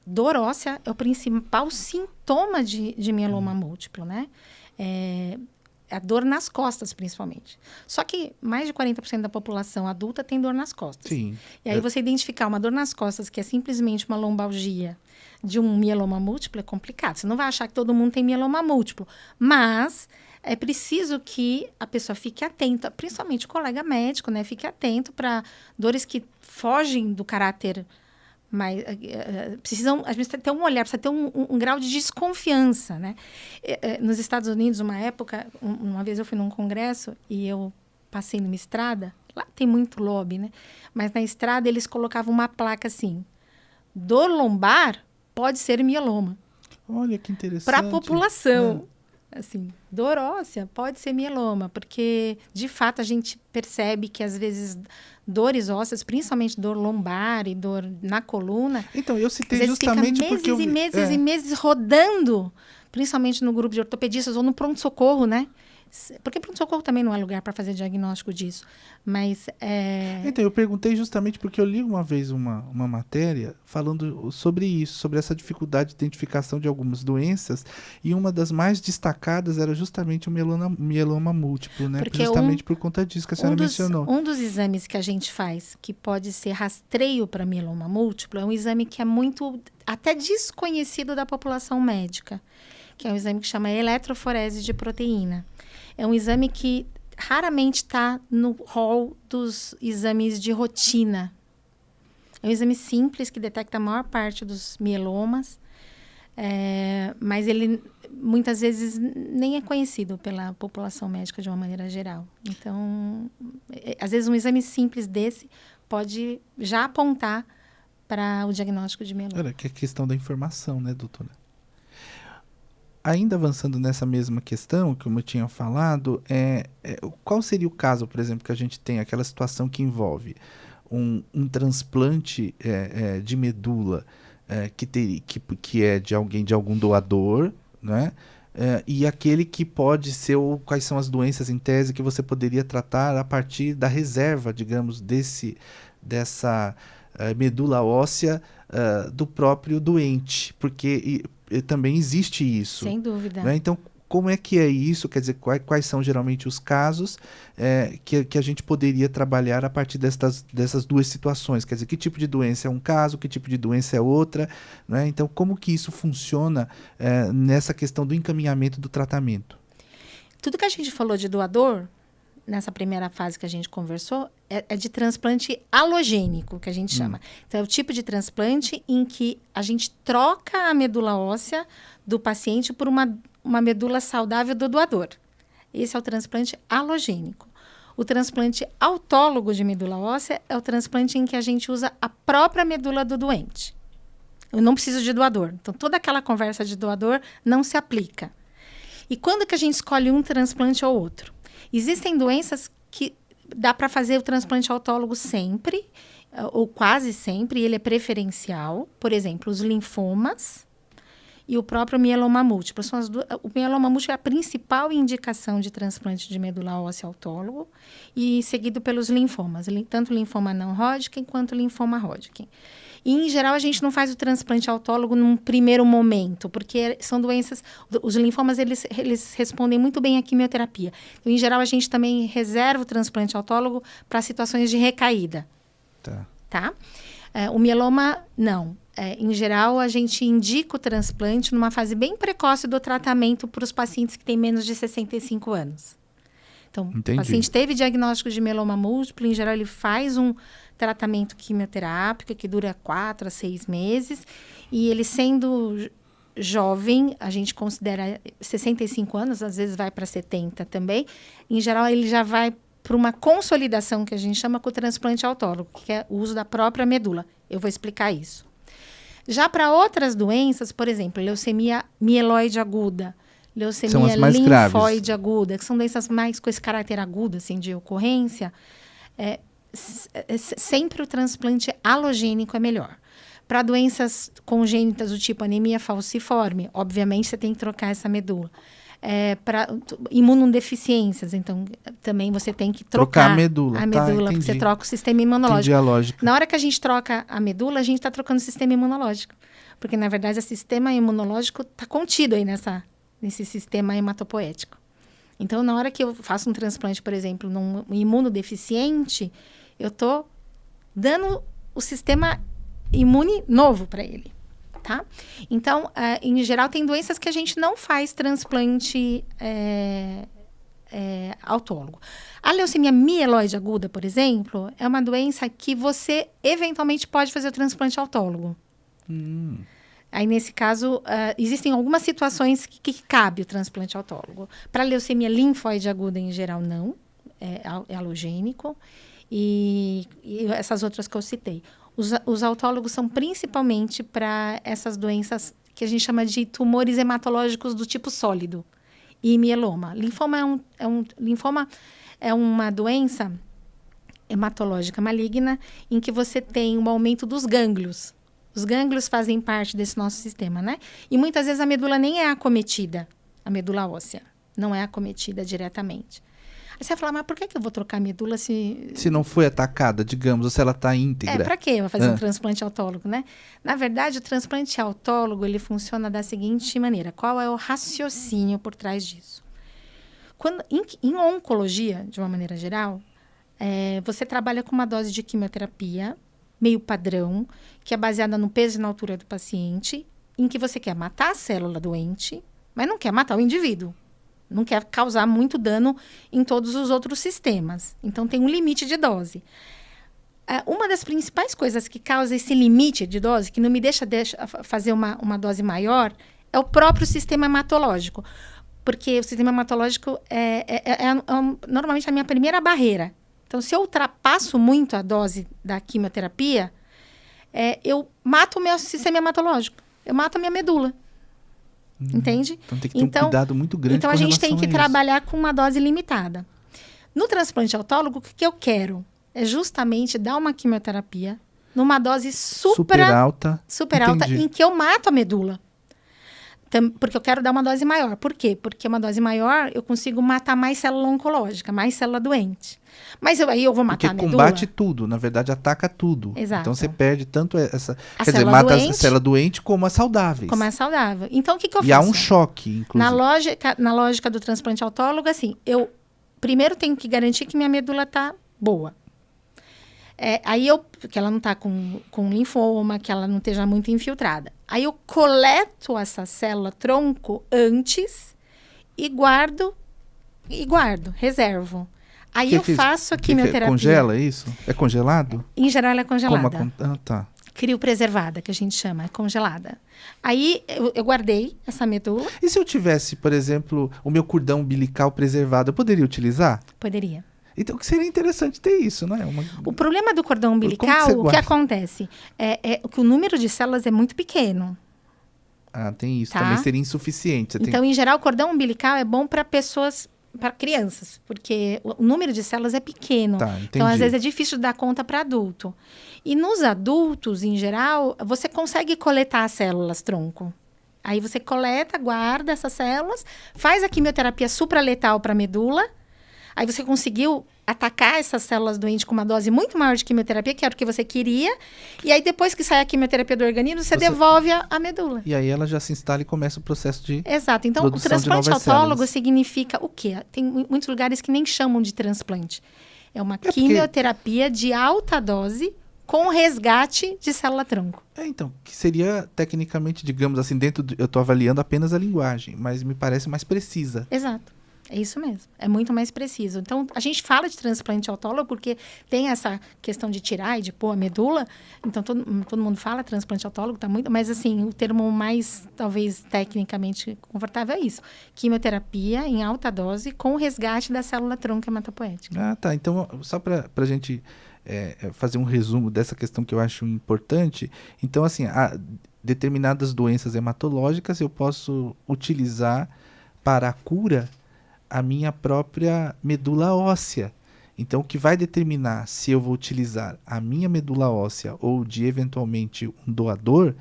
Dor óssea é o principal sintoma de mieloma múltiplo, né? A dor nas costas, principalmente. Só que mais de 40% da população adulta tem dor nas costas. Sim. E aí você identificar uma dor nas costas que é simplesmente uma lombalgia de um mieloma múltiplo é complicado. Você não vai achar que todo mundo tem mieloma múltiplo. Mas é preciso que a pessoa fique atenta, principalmente o colega médico, né? Fique atento para dores que fogem do caráter... Mas a gente precisa ter um olhar, precisa ter um grau de desconfiança, né? Nos Estados Unidos, uma vez eu fui num congresso e eu passei numa estrada, lá tem muito lobby, né? Mas na estrada eles colocavam uma placa assim, dor lombar pode ser mieloma. Olha que interessante. Para a população. Assim, dor óssea pode ser mieloma, porque de fato a gente percebe que às vezes dores ósseas, principalmente dor lombar e dor na coluna, então eu citei justamente porque meses e meses rodando, principalmente no grupo de ortopedistas ou no pronto-socorro, né? Porque pronto-socorro também não é lugar para fazer diagnóstico disso. Mas Então, eu perguntei justamente porque eu li uma vez uma matéria falando sobre isso, sobre essa dificuldade de identificação de algumas doenças, e uma das mais destacadas era justamente o mieloma múltiplo, né? Porque justamente por conta disso que a senhora mencionou. Um dos exames que a gente faz, que pode ser rastreio para mieloma múltiplo, é um exame que é muito, até desconhecido da população médica, que é um exame que chama eletroforese de proteína. É um exame que raramente está no rol dos exames de rotina. É um exame simples que detecta a maior parte dos mielomas, mas ele muitas vezes nem é conhecido pela população médica de uma maneira geral. Então, às vezes um exame simples desse pode já apontar para o diagnóstico de mieloma. Olha, que é a questão da informação, né, doutora? Ainda avançando nessa mesma questão, como eu tinha falado, qual seria o caso, por exemplo, que a gente tem aquela situação que envolve um transplante de medula que é de algum doador, né? E aquele que pode ser, ou quais são as doenças em tese que você poderia tratar a partir da reserva, digamos, dessa medula óssea do próprio doente, porque também existe isso. Sem dúvida. Né? Então, como é que é isso? Quer dizer, quais são geralmente os casos que a gente poderia trabalhar a partir dessas duas situações? Quer dizer, que tipo de doença é um caso, que tipo de doença é outra? Né? Então, como que isso funciona nessa questão do encaminhamento do tratamento? Tudo que a gente falou de doador, nessa primeira fase que a gente conversou, é de transplante halogênico, que a gente chama. Então, é o tipo de transplante em que a gente troca a medula óssea do paciente por uma medula saudável do doador. Esse é o transplante halogênico. O transplante autólogo de medula óssea é o transplante em que a gente usa a própria medula do doente. Eu não preciso de doador. Então, toda aquela conversa de doador não se aplica. E quando que a gente escolhe um transplante ou outro? Existem doenças que dá para fazer o transplante autólogo sempre, ou quase sempre, e ele é preferencial. Por exemplo, os linfomas e o próprio mieloma múltiplo. O mieloma múltiplo é a principal indicação de transplante de medula óssea autólogo, e seguido pelos linfomas, tanto linfoma não Hodgkin quanto linfoma Hodgkin. E, em geral, a gente não faz o transplante autólogo num primeiro momento, porque são doenças... Os linfomas, eles respondem muito bem à quimioterapia. Então, em geral, a gente também reserva o transplante autólogo para situações de recaída. Tá? O mieloma, não. Em geral, a gente indica o transplante numa fase bem precoce do tratamento para os pacientes que têm menos de 65 anos. Então, Entendi. O paciente teve diagnóstico de mieloma múltiplo, em geral, ele faz um tratamento quimioterápico que dura 4 a 6 meses, e ele sendo jovem, a gente considera 65 anos, às vezes vai para 70 também, em geral ele já vai para uma consolidação que a gente chama com o transplante autólogo, que é o uso da própria medula. Eu vou explicar isso. Já para outras doenças, por exemplo, leucemia mieloide aguda, leucemia linfóide aguda, que são doenças mais com esse caráter agudo, assim, de ocorrência, sempre o transplante alogênico é melhor. Para doenças congênitas do tipo anemia falciforme, obviamente você tem que trocar essa medula. Para imunodeficiências, então também você tem que trocar a medula, porque você troca o sistema imunológico. Entendi a lógica. Na hora que a gente troca a medula, a gente está trocando o sistema imunológico. Porque, na verdade, o sistema imunológico está contido aí nesse sistema hematopoético. Então, na hora que eu faço um transplante, por exemplo, num imunodeficiente, eu estou dando o sistema imune novo para ele. Tá? Então, em geral, tem doenças que a gente não faz transplante autólogo. A leucemia mieloide aguda, por exemplo, é uma doença que você eventualmente pode fazer o transplante autólogo. Aí, nesse caso, existem algumas situações que cabe o transplante autólogo. Para a leucemia linfóide aguda, em geral, não. É alogênico. E essas outras que eu citei. Os autólogos são principalmente para essas doenças que a gente chama de tumores hematológicos do tipo sólido e mieloma. Linfoma é uma doença hematológica maligna em que você tem um aumento dos gânglios. Os gânglios fazem parte desse nosso sistema, né? E muitas vezes a medula nem é acometida, a medula óssea, não é acometida diretamente. Aí você vai falar, mas por que eu vou trocar a medula se não foi atacada, digamos, ou se ela está íntegra? Para quê? Vai fazer um transplante autólogo, né? Na verdade, o transplante autólogo, ele funciona da seguinte maneira. Qual é o raciocínio por trás disso? Em oncologia, de uma maneira geral, você trabalha com uma dose de quimioterapia meio padrão, que é baseada no peso e na altura do paciente, em que você quer matar a célula doente, mas não quer matar o indivíduo. Não quer causar muito dano em todos os outros sistemas. Então, tem um limite de dose. Uma das principais coisas que causa esse limite de dose, que não me deixa fazer uma dose maior, é o próprio sistema hematológico. Porque o sistema hematológico normalmente a minha primeira barreira. Então, se eu ultrapasso muito a dose da quimioterapia, eu mato o meu sistema hematológico. Eu mato a minha medula. Entende? Então tem que ter um cuidado muito grande. Então a gente tem que trabalhar com uma dose limitada. No transplante autólogo, o que eu quero é justamente dar uma quimioterapia numa dose super alta, em que eu mato a medula. Porque eu quero dar uma dose maior. Por quê? Porque uma dose maior eu consigo matar mais célula oncológica, mais célula doente. Mas aí eu vou matar a medula. Porque combate tudo, na verdade ataca tudo. Exato. Então você perde tanto essa... Quer dizer, mata a célula doente como as saudáveis. Como é saudável. Então o que eu faço? E há um choque, inclusive. Na lógica do transplante autólogo, assim, eu primeiro tenho que garantir que minha medula está boa. Que ela não está com linfoma, que ela não esteja muito infiltrada. Aí eu coleto essa célula tronco antes e guardo, reservo. Aí eu faço a quimioterapia. Congela isso? É congelado? Em geral ela é congelada. Tá. Criopreservada, que a gente chama, é congelada. Aí eu guardei essa medula. E se eu tivesse, por exemplo, o meu cordão umbilical preservado, eu poderia utilizar? Poderia. Então, seria interessante ter isso, não é? O problema do cordão umbilical, o que acontece? É que o número de células é muito pequeno. Ah, tem isso. Tá? Também seria insuficiente. Então, em geral, o cordão umbilical é bom para pessoas, para crianças, porque o número de células é pequeno. Tá, entendi. Então, às vezes, é difícil de dar conta para adulto. E nos adultos, em geral, você consegue coletar as células tronco. Aí você coleta, guarda essas células, faz a quimioterapia supraletal para a medula. Aí você conseguiu atacar essas células doentes com uma dose muito maior de quimioterapia, que era o que você queria. E aí, depois que sai a quimioterapia do organismo, você devolve a medula. E aí ela já se instala e começa o processo de Exato. Então, o transplante autólogo significa o quê? Tem muitos lugares que nem chamam de transplante. É uma quimioterapia de alta dose com resgate de célula-tronco. Então, que seria, tecnicamente, digamos assim, eu estou avaliando apenas a linguagem, mas me parece mais precisa. Exato. É isso mesmo. É muito mais preciso. Então, a gente fala de transplante autólogo porque tem essa questão de tirar e de pôr a medula. Então, todo mundo fala transplante autólogo, tá muito... Mas, assim, o termo mais, talvez, tecnicamente confortável é isso. Quimioterapia em alta dose com resgate da célula-tronco hematopoética. Ah, tá. Então, só para a gente fazer um resumo dessa questão que eu acho importante. Então, assim, determinadas doenças hematológicas eu posso utilizar para a cura a minha própria medula óssea. Então, o que vai determinar se eu vou utilizar a minha medula óssea ou de, eventualmente, um doador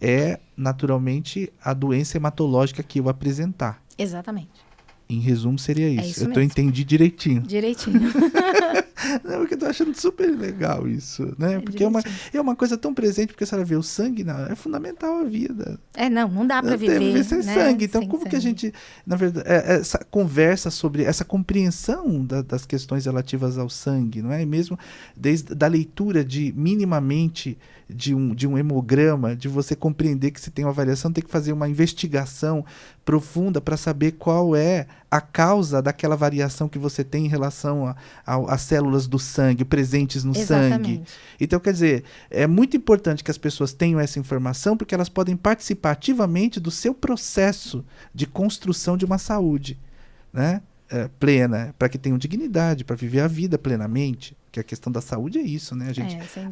é, naturalmente, a doença hematológica que eu apresentar. Exatamente. Em resumo, seria isso. Isso Eu entendi direitinho. Direitinho. Não, porque eu tô achando super legal isso, né? Porque é uma coisa tão presente, porque a senhora vê, o sangue é fundamental à vida. Não dá para viver sem né? sangue. Então, sem como sangue. que a gente, na verdade, essa conversa sobre essa compreensão das questões relativas ao sangue, não é? E mesmo desde da leitura minimamente de um hemograma, de você compreender que se tem uma variação, tem que fazer uma investigação profunda para saber qual é a causa daquela variação que você tem em relação às células do sangue presentes no Exatamente. sangue. Então, quer dizer, é muito importante que as pessoas tenham essa informação, porque elas podem participar ativamente do seu processo de construção de uma saúde, né? Plena, para que tenham dignidade, para viver a vida plenamente. Que a questão da saúde é isso, né?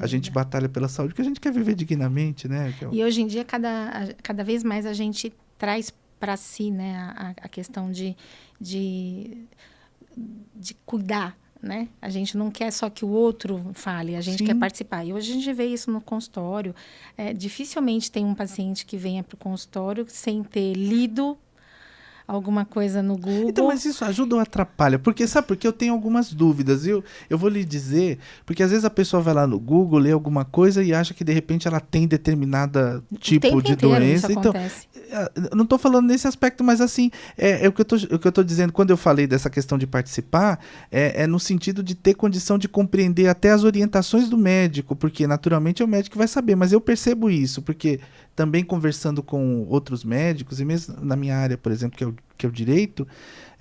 A gente batalha pela saúde porque a gente quer viver dignamente, né? E hoje em dia, cada vez mais a gente traz para si, né, a questão de cuidar, né? A gente não quer só que o outro fale, a gente quer participar. E hoje a gente vê isso no consultório. Dificilmente tem um paciente que venha para o consultório sem ter lido alguma coisa no Google. Então, mas isso ajuda ou atrapalha? Porque, sabe, porque eu tenho algumas dúvidas. Eu vou lhe dizer, porque às vezes a pessoa vai lá no Google, lê alguma coisa e acha que de repente ela tem determinada tipo de doença. Isso então, eu não estou falando nesse aspecto, mas assim, o que eu estou dizendo quando eu falei dessa questão de participar, é no sentido de ter condição de compreender até as orientações do médico, porque naturalmente é o médico que vai saber, mas eu percebo isso, porque também conversando com outros médicos, e mesmo na minha área, por exemplo, que é o direito,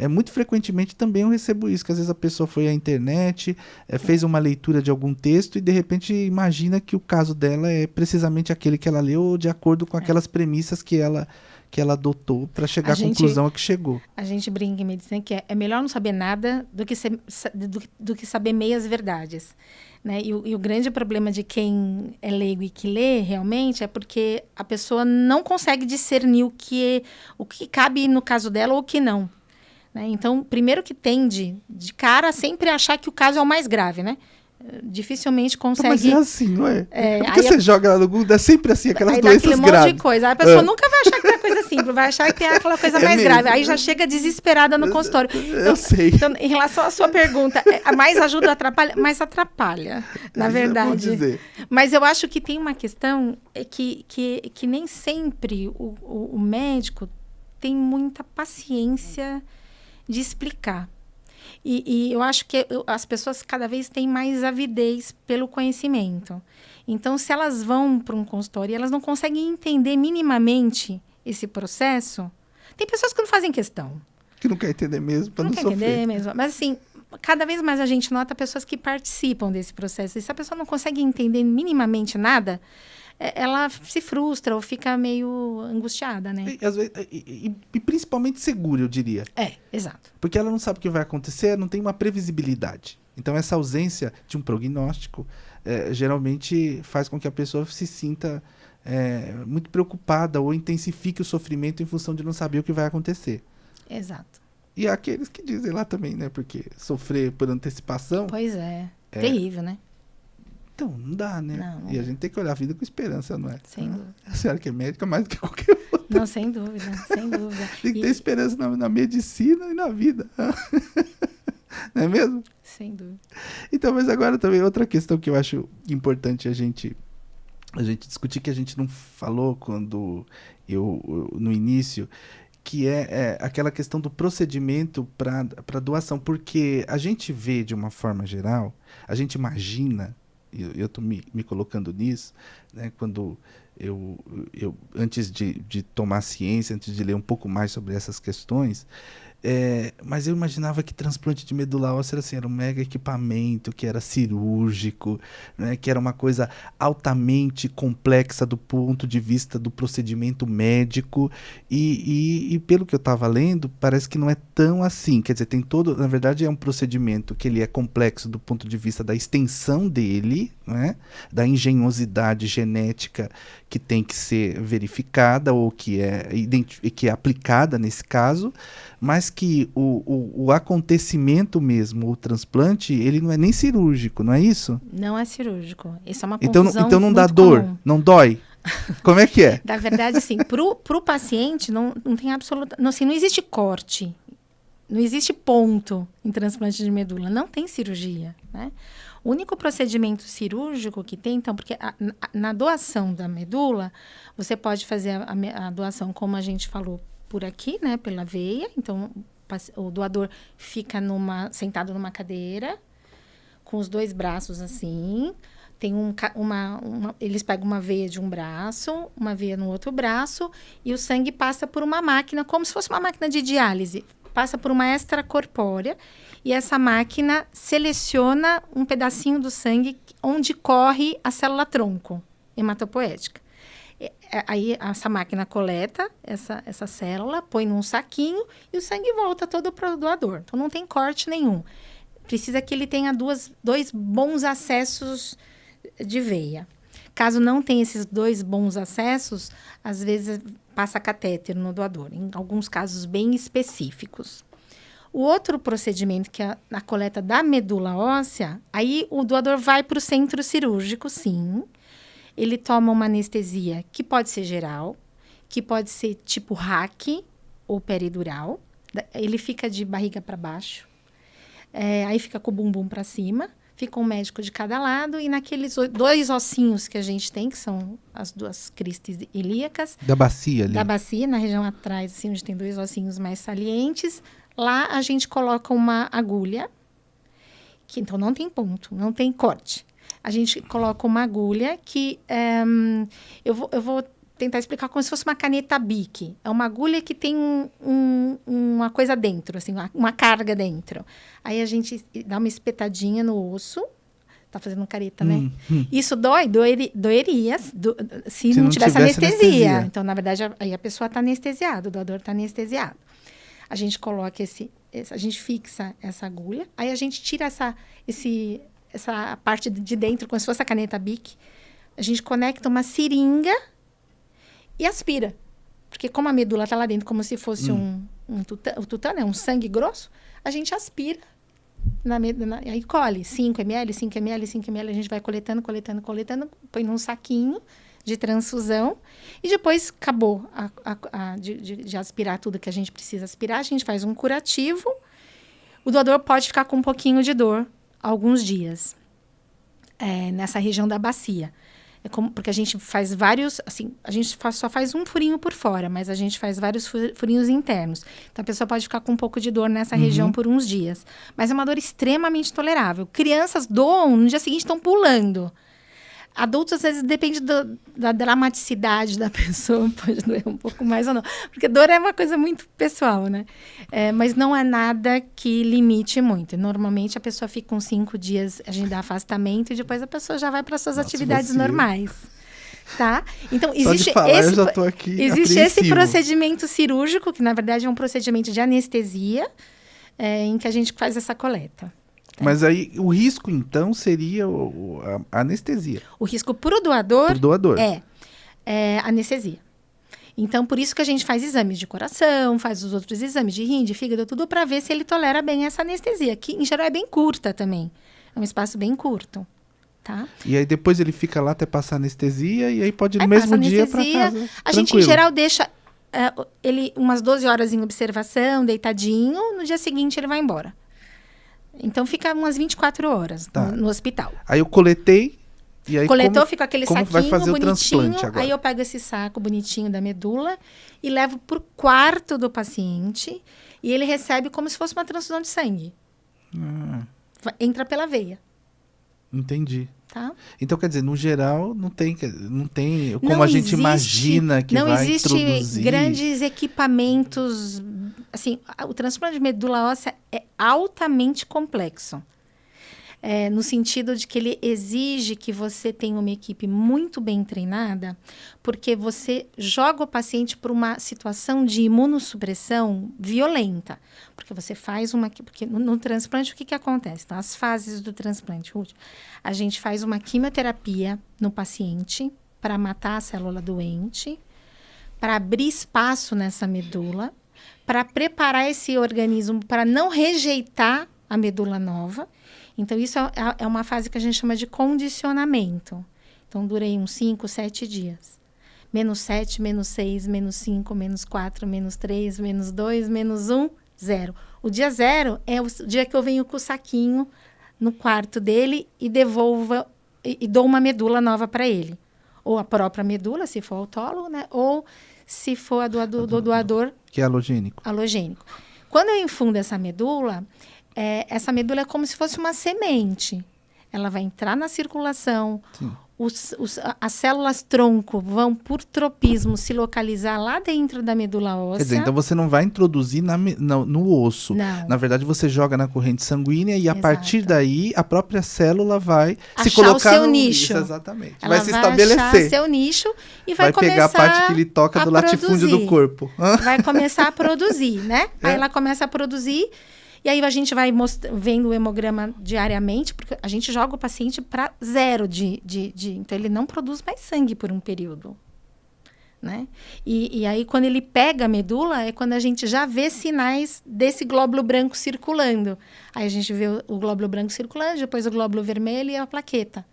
muito frequentemente também eu recebo isso, que às vezes a pessoa foi à internet, fez uma leitura de algum texto e de repente imagina que o caso dela é precisamente aquele que ela leu de acordo com aquelas premissas que ela adotou para chegar à conclusão a que chegou. A gente brinca em medicina que é melhor não saber nada do que saber meias verdades. Né? E o grande problema de quem é leigo e que lê realmente é porque a pessoa não consegue discernir o que cabe no caso dela ou o que não. Né? Então, primeiro que tende de cara a sempre achar que o caso é o mais grave, né? Dificilmente consegue... Mas é assim, não é? Porque você joga lá no Google, é sempre assim, aquelas doenças graves. Aí dá monte de coisa. Aí a pessoa nunca vai achar que tem coisa simples, vai achar que tem aquela coisa mais grave. Aí já chega desesperada no consultório. Eu sei. Então, em relação à sua pergunta, mais ajuda ou atrapalha? Mais atrapalha, na verdade. Vou dizer. Mas eu acho que tem uma questão que nem sempre o médico tem muita paciência de explicar. E eu acho que as pessoas cada vez têm mais avidez pelo conhecimento. Então, se elas vão para um consultório e elas não conseguem entender minimamente esse processo, tem pessoas que não fazem questão. Que não quer entender mesmo, para não sofrer. Não quer entender mesmo. Mas, assim, cada vez mais a gente nota pessoas que participam desse processo. E se a pessoa não consegue entender minimamente nada, ela se frustra ou fica meio angustiada, né? E principalmente segura, eu diria. Exato. Porque ela não sabe o que vai acontecer, não tem uma previsibilidade. Então, essa ausência de um prognóstico geralmente faz com que a pessoa se sinta muito preocupada ou intensifique o sofrimento em função de não saber o que vai acontecer. Exato. E há aqueles que dizem lá também, né? Porque sofrer por antecipação... Pois é. Terrível, né? Então, não dá, né? Não. E a gente tem que olhar a vida com esperança, não é? Sem dúvida. A senhora que é médica mais do que qualquer outra. Não, sem dúvida, sem dúvida. Tem que ter esperança na medicina e na vida. Não é mesmo? Sem dúvida. Então, mas agora também outra questão que eu acho importante a gente discutir, que a gente não falou no início, que é aquela questão do procedimento para doação. Porque a gente vê, de uma forma geral, a gente imagina... eu estou me colocando nisso, né, quando antes de tomar ciência, antes de ler um pouco mais sobre essas questões, mas eu imaginava que transplante de medula óssea era um mega equipamento, que era cirúrgico, né, que era uma coisa altamente complexa do ponto de vista do procedimento médico, e pelo que eu estava lendo, parece que não é tão assim. Quer dizer, na verdade é um procedimento que ele é complexo do ponto de vista da extensão dele, né, da engenhosidade genética que tem que ser verificada ou que é aplicada nesse caso, mas que o acontecimento mesmo, o transplante, ele não é nem cirúrgico, não é isso? Não é cirúrgico. Isso é uma confusão então não dá dor, comum. não dói? Como é que é? Na verdade, assim, pro paciente não tem absoluta... Não, assim, não existe corte, não existe ponto em transplante de medula, não tem cirurgia, né? O único procedimento cirúrgico que tem, então, porque na doação da medula, você pode fazer a doação, como a gente falou, por aqui, né, pela veia. Então, o doador fica sentado numa cadeira, com os dois braços assim. Tem eles pegam uma veia de um braço, uma veia no outro braço, e o sangue passa por uma máquina, como se fosse uma máquina de diálise. Passa por uma extracorpórea, e essa máquina seleciona um pedacinho do sangue onde corre a célula-tronco hematopoética. Aí essa máquina coleta essa célula, põe num saquinho e o sangue volta todo para o doador. Então não tem corte nenhum. Precisa que ele tenha dois bons acessos de veia. Caso não tenha esses 2 bons acessos, às vezes passa catéter no doador, em alguns casos bem específicos. O outro procedimento, que é a coleta da medula óssea, aí o doador vai para o centro cirúrgico, sim. Ele toma uma anestesia que pode ser geral, que pode ser tipo hack ou peridural. Ele fica de barriga para baixo, aí fica com o bumbum para cima, fica um médico de cada lado, e naqueles 2 ossinhos que a gente tem, que são as 2 cristas ilíacas. Da bacia ali. Da bacia, na região atrás, assim, onde tem 2 ossinhos mais salientes. Lá a gente coloca uma agulha, que então não tem ponto, não tem corte. A gente coloca uma agulha que eu vou tentar explicar como se fosse uma caneta Bic. É uma agulha que tem uma coisa dentro, assim, uma carga dentro. Aí a gente dá uma espetadinha no osso. Tá fazendo careta, né? Isso doeria se não tivesse anestesia. Então, na verdade, aí a pessoa está anestesiada, o doador está anestesiado. A gente coloca a gente fixa essa agulha, aí a gente tira essa parte de dentro, como se fosse a caneta Bic. A gente conecta uma seringa e aspira. Porque como a medula está lá dentro, como se fosse o tutano, é um sangue grosso, a gente aspira. Aí colhe 5 ml, 5 ml, 5 ml, a gente vai coletando, põe num saquinho de transfusão, e depois acabou de aspirar tudo que a gente precisa aspirar, a gente faz um curativo. O doador pode ficar com um pouquinho de dor alguns dias nessa região da bacia. Porque a gente faz vários, assim, a gente só faz um furinho por fora, mas a gente faz vários furinhos internos. Então, a pessoa pode ficar com um pouco de dor nessa região por uns dias. Mas é uma dor extremamente tolerável. Crianças doam, no dia seguinte estão pulando. Adultos, às vezes, depende da dramaticidade da pessoa, pode doer um pouco mais ou não. Porque dor é uma coisa muito pessoal, né? Mas não é nada que limite muito. Normalmente, a pessoa fica com 5 dias, a gente dá afastamento, e depois a pessoa já vai para suas atividades normais. Tá? Então, existe eu já tô aqui existe esse procedimento cirúrgico, que, na verdade, é um procedimento de anestesia, em que a gente faz essa coleta. Mas aí o risco, então, seria a anestesia. O risco para o doador, é anestesia. Então, por isso que a gente faz exames de coração, faz os outros exames de rim, de fígado, tudo para ver se ele tolera bem essa anestesia, que em geral é bem curta também. É um espaço bem curto. Tá? E aí depois ele fica lá até passar anestesia, e aí pode ir no mesmo dia para casa. A gente, em geral, deixa ele umas 12 horas em observação, deitadinho, no dia seguinte ele vai embora. Então, fica umas 24 horas no hospital. Aí eu coletei, e aí coletou, fica aquele como saquinho vai fazer bonitinho. O transplante agora? Aí eu pego esse saco bonitinho da medula e levo pro quarto do paciente, e ele recebe como se fosse uma transfusão de sangue. Entra pela veia. Entendi. Tá? Então, quer dizer, no geral, não tem como Não a gente existe, imagina que não vai existe introduzir. grandes equipamentos. Assim, o transplante de medula óssea é altamente complexo. No sentido de que ele exige que você tenha uma equipe muito bem treinada, porque você joga o paciente para uma situação de imunossupressão violenta. Porque você faz porque no transplante, o que acontece? Então, as fases do transplante, a gente faz uma quimioterapia no paciente para matar a célula doente, para abrir espaço nessa medula, para preparar esse organismo para não rejeitar a medula nova. Então, isso é uma fase que a gente chama de condicionamento. Então, dura aí uns 5, 7 dias. -7, -6, -5, -4, -3, -2, -1, 0. O dia 0 é o dia que eu venho com o saquinho no quarto dele e devolvo e dou uma medula nova para ele. Ou a própria medula, se for autólogo, né? Ou se for a do doador. Que é alogênico. Alogênico. Quando eu infundo essa medula é como se fosse uma semente. Ela vai entrar na circulação. As células tronco vão, por tropismo, se localizar lá dentro da medula óssea. Quer dizer, então você não vai introduzir no osso. Não. Na verdade, você joga na corrente sanguínea e, Exato. A partir daí, a própria célula vai achar se colocar o seu nicho. Isso, exatamente. Ela vai se estabelecer. Achar seu nicho e vai começar pegar a parte que lhe toca do latifúndio do corpo. Vai começar a produzir, né? Aí ela começa a produzir. E aí a gente vai vendo o hemograma diariamente, porque a gente joga o paciente para 0 então ele não produz mais sangue por um período, né? E aí quando ele pega a medula, é quando a gente já vê sinais desse glóbulo branco circulando. Aí a gente vê o glóbulo branco circulando, depois o glóbulo vermelho e a plaqueta.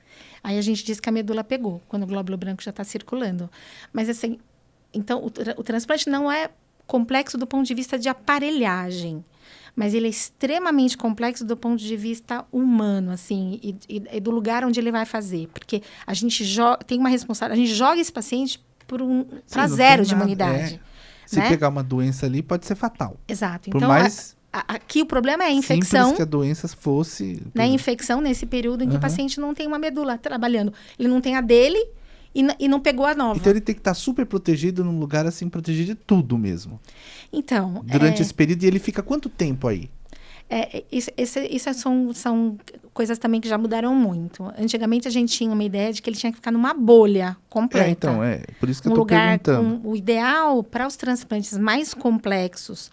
Aí a gente diz que a medula pegou, quando o glóbulo branco já está circulando. Mas assim, então o transplante não é complexo do ponto de vista de aparelhagem, mas ele é extremamente complexo do ponto de vista humano, assim, e do lugar onde ele vai fazer. Porque a gente tem uma responsabilidade, a gente joga esse paciente para 0 de imunidade. Se pegar uma doença ali, pode ser fatal. Exato. Por Então, mais aqui o problema é a infecção. simples que a doença fosse. Né, infecção nesse período em que o paciente não tem uma medula trabalhando. Ele não tem a dele e não pegou a nova. Então ele tem que estar super protegido num lugar assim, protegido de tudo mesmo. Então, durante esse período, e ele fica quanto tempo aí? Isso são coisas também que já mudaram muito. Antigamente a gente tinha uma ideia de que ele tinha que ficar numa bolha completa. Então, por isso que eu estou perguntando. O ideal para os transplantes mais complexos,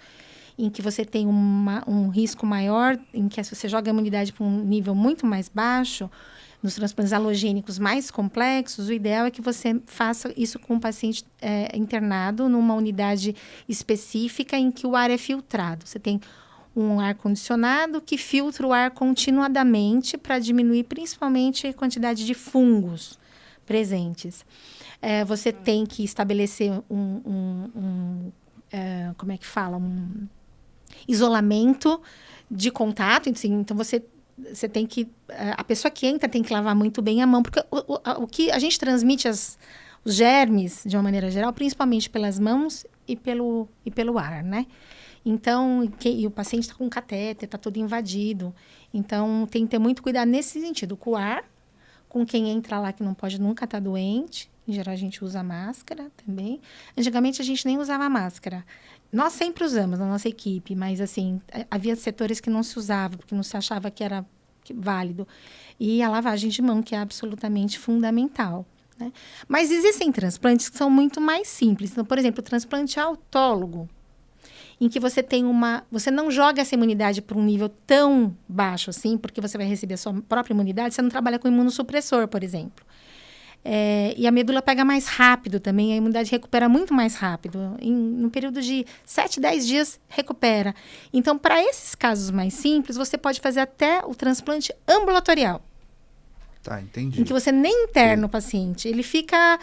em que você tem um risco maior, em que você joga a imunidade para um nível muito mais baixo, nos transplantes halogênicos mais complexos, o ideal é que você faça isso com um paciente internado numa unidade específica em que o ar é filtrado. Você tem um ar-condicionado que filtra o ar continuadamente para diminuir principalmente a quantidade de fungos presentes. Você tem que estabelecer como é que fala? Um isolamento de contato. Então, você tem que... A pessoa que entra tem que lavar muito bem a mão, porque o que a gente transmite os germes, de uma maneira geral, principalmente pelas mãos e pelo ar, né? Então, e o paciente está com catéter, está todo invadido. Então, tem que ter muito cuidado nesse sentido, com o ar, com quem entra lá que não pode nunca estar doente. Em geral, a gente usa máscara também. Antigamente, a gente nem usava máscara. Nós sempre usamos na nossa equipe, mas, assim, havia setores que não se usava, porque não se achava que era válido. E a lavagem de mão, que é absolutamente fundamental, né? Mas existem transplantes que são muito mais simples. Então, por exemplo, o transplante autólogo, em que você tem você não joga essa imunidade para um nível tão baixo assim, porque você vai receber a sua própria imunidade, você não trabalha com imunossupressor, por exemplo. E a medula pega mais rápido também, a imunidade recupera muito mais rápido. No período de 7, 10 dias, recupera. Então, para esses casos mais simples, você pode fazer até o transplante ambulatorial. Tá, entendi. Em que você nem interna o paciente. Ele fica...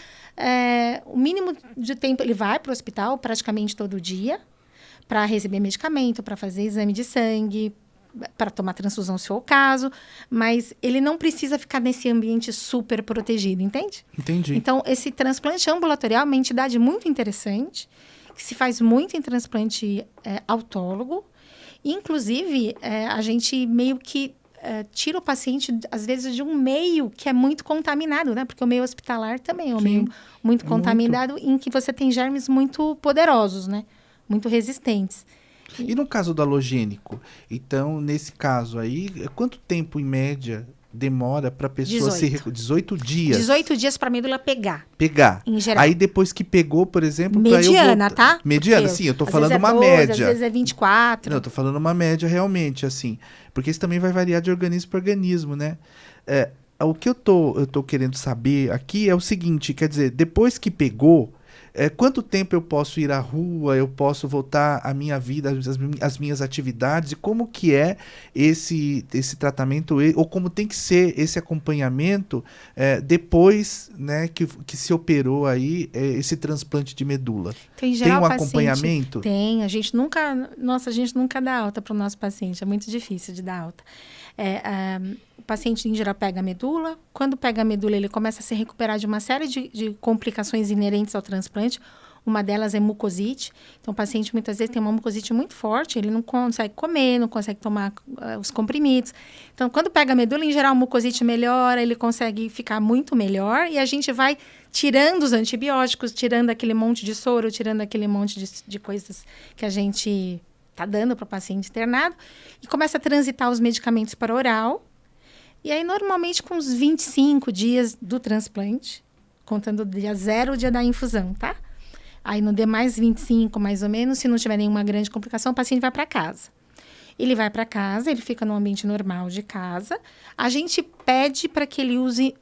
o mínimo de tempo... Ele vai para o hospital praticamente todo dia para receber medicamento, para fazer exame de sangue, para tomar transfusão, se for o caso, mas ele não precisa ficar nesse ambiente super protegido, entende? Entendi. Então, esse transplante ambulatorial é uma entidade muito interessante, que se faz muito em transplante autólogo. Inclusive, a gente meio que tira o paciente, às vezes, de um meio que é muito contaminado, né? Porque o meio hospitalar também é um meio muito contaminado, em que você tem germes muito poderosos, né? Muito resistentes. E no caso do halogênico? Então, nesse caso aí, quanto tempo, em média, demora para a pessoa 18 dias. 18 dias para a medula pegar. Em geral. Aí depois que pegou, por exemplo... Mediana, tá? Mediana, sim, eu tô falando uma média. Às vezes é 24. Não, eu tô falando uma média realmente, assim. Porque isso também vai variar de organismo para organismo, né? O que eu tô querendo saber aqui é o seguinte, quer dizer, depois que pegou, quanto tempo eu posso ir à rua, eu posso voltar à minha vida, às minhas atividades, e como que é esse tratamento, ou como tem que ser esse acompanhamento depois, né, que se operou aí esse transplante de medula? Então, em geral, tem um acompanhamento? Tem, a gente nunca dá alta para o nosso paciente, é muito difícil de dar alta. O paciente, em geral, pega a medula. Quando pega a medula, ele começa a se recuperar de uma série de complicações inerentes ao transplante. Uma delas é mucosite. Então, o paciente, muitas vezes, tem uma mucosite muito forte. Ele não consegue comer, não consegue tomar os comprimidos. Então, quando pega a medula, em geral, a mucosite melhora. Ele consegue ficar muito melhor. E a gente vai tirando os antibióticos, tirando aquele monte de soro, tirando aquele monte de coisas que a gente está dando para o paciente internado. E começa a transitar os medicamentos para oral. E aí, normalmente, com uns 25 dias do transplante, contando do dia 0, o dia da infusão, tá? Aí, no demais 25, mais ou menos, se não tiver nenhuma grande complicação, o paciente vai para casa. Ele vai para casa, ele fica no ambiente normal de casa. A gente pede para que ele use...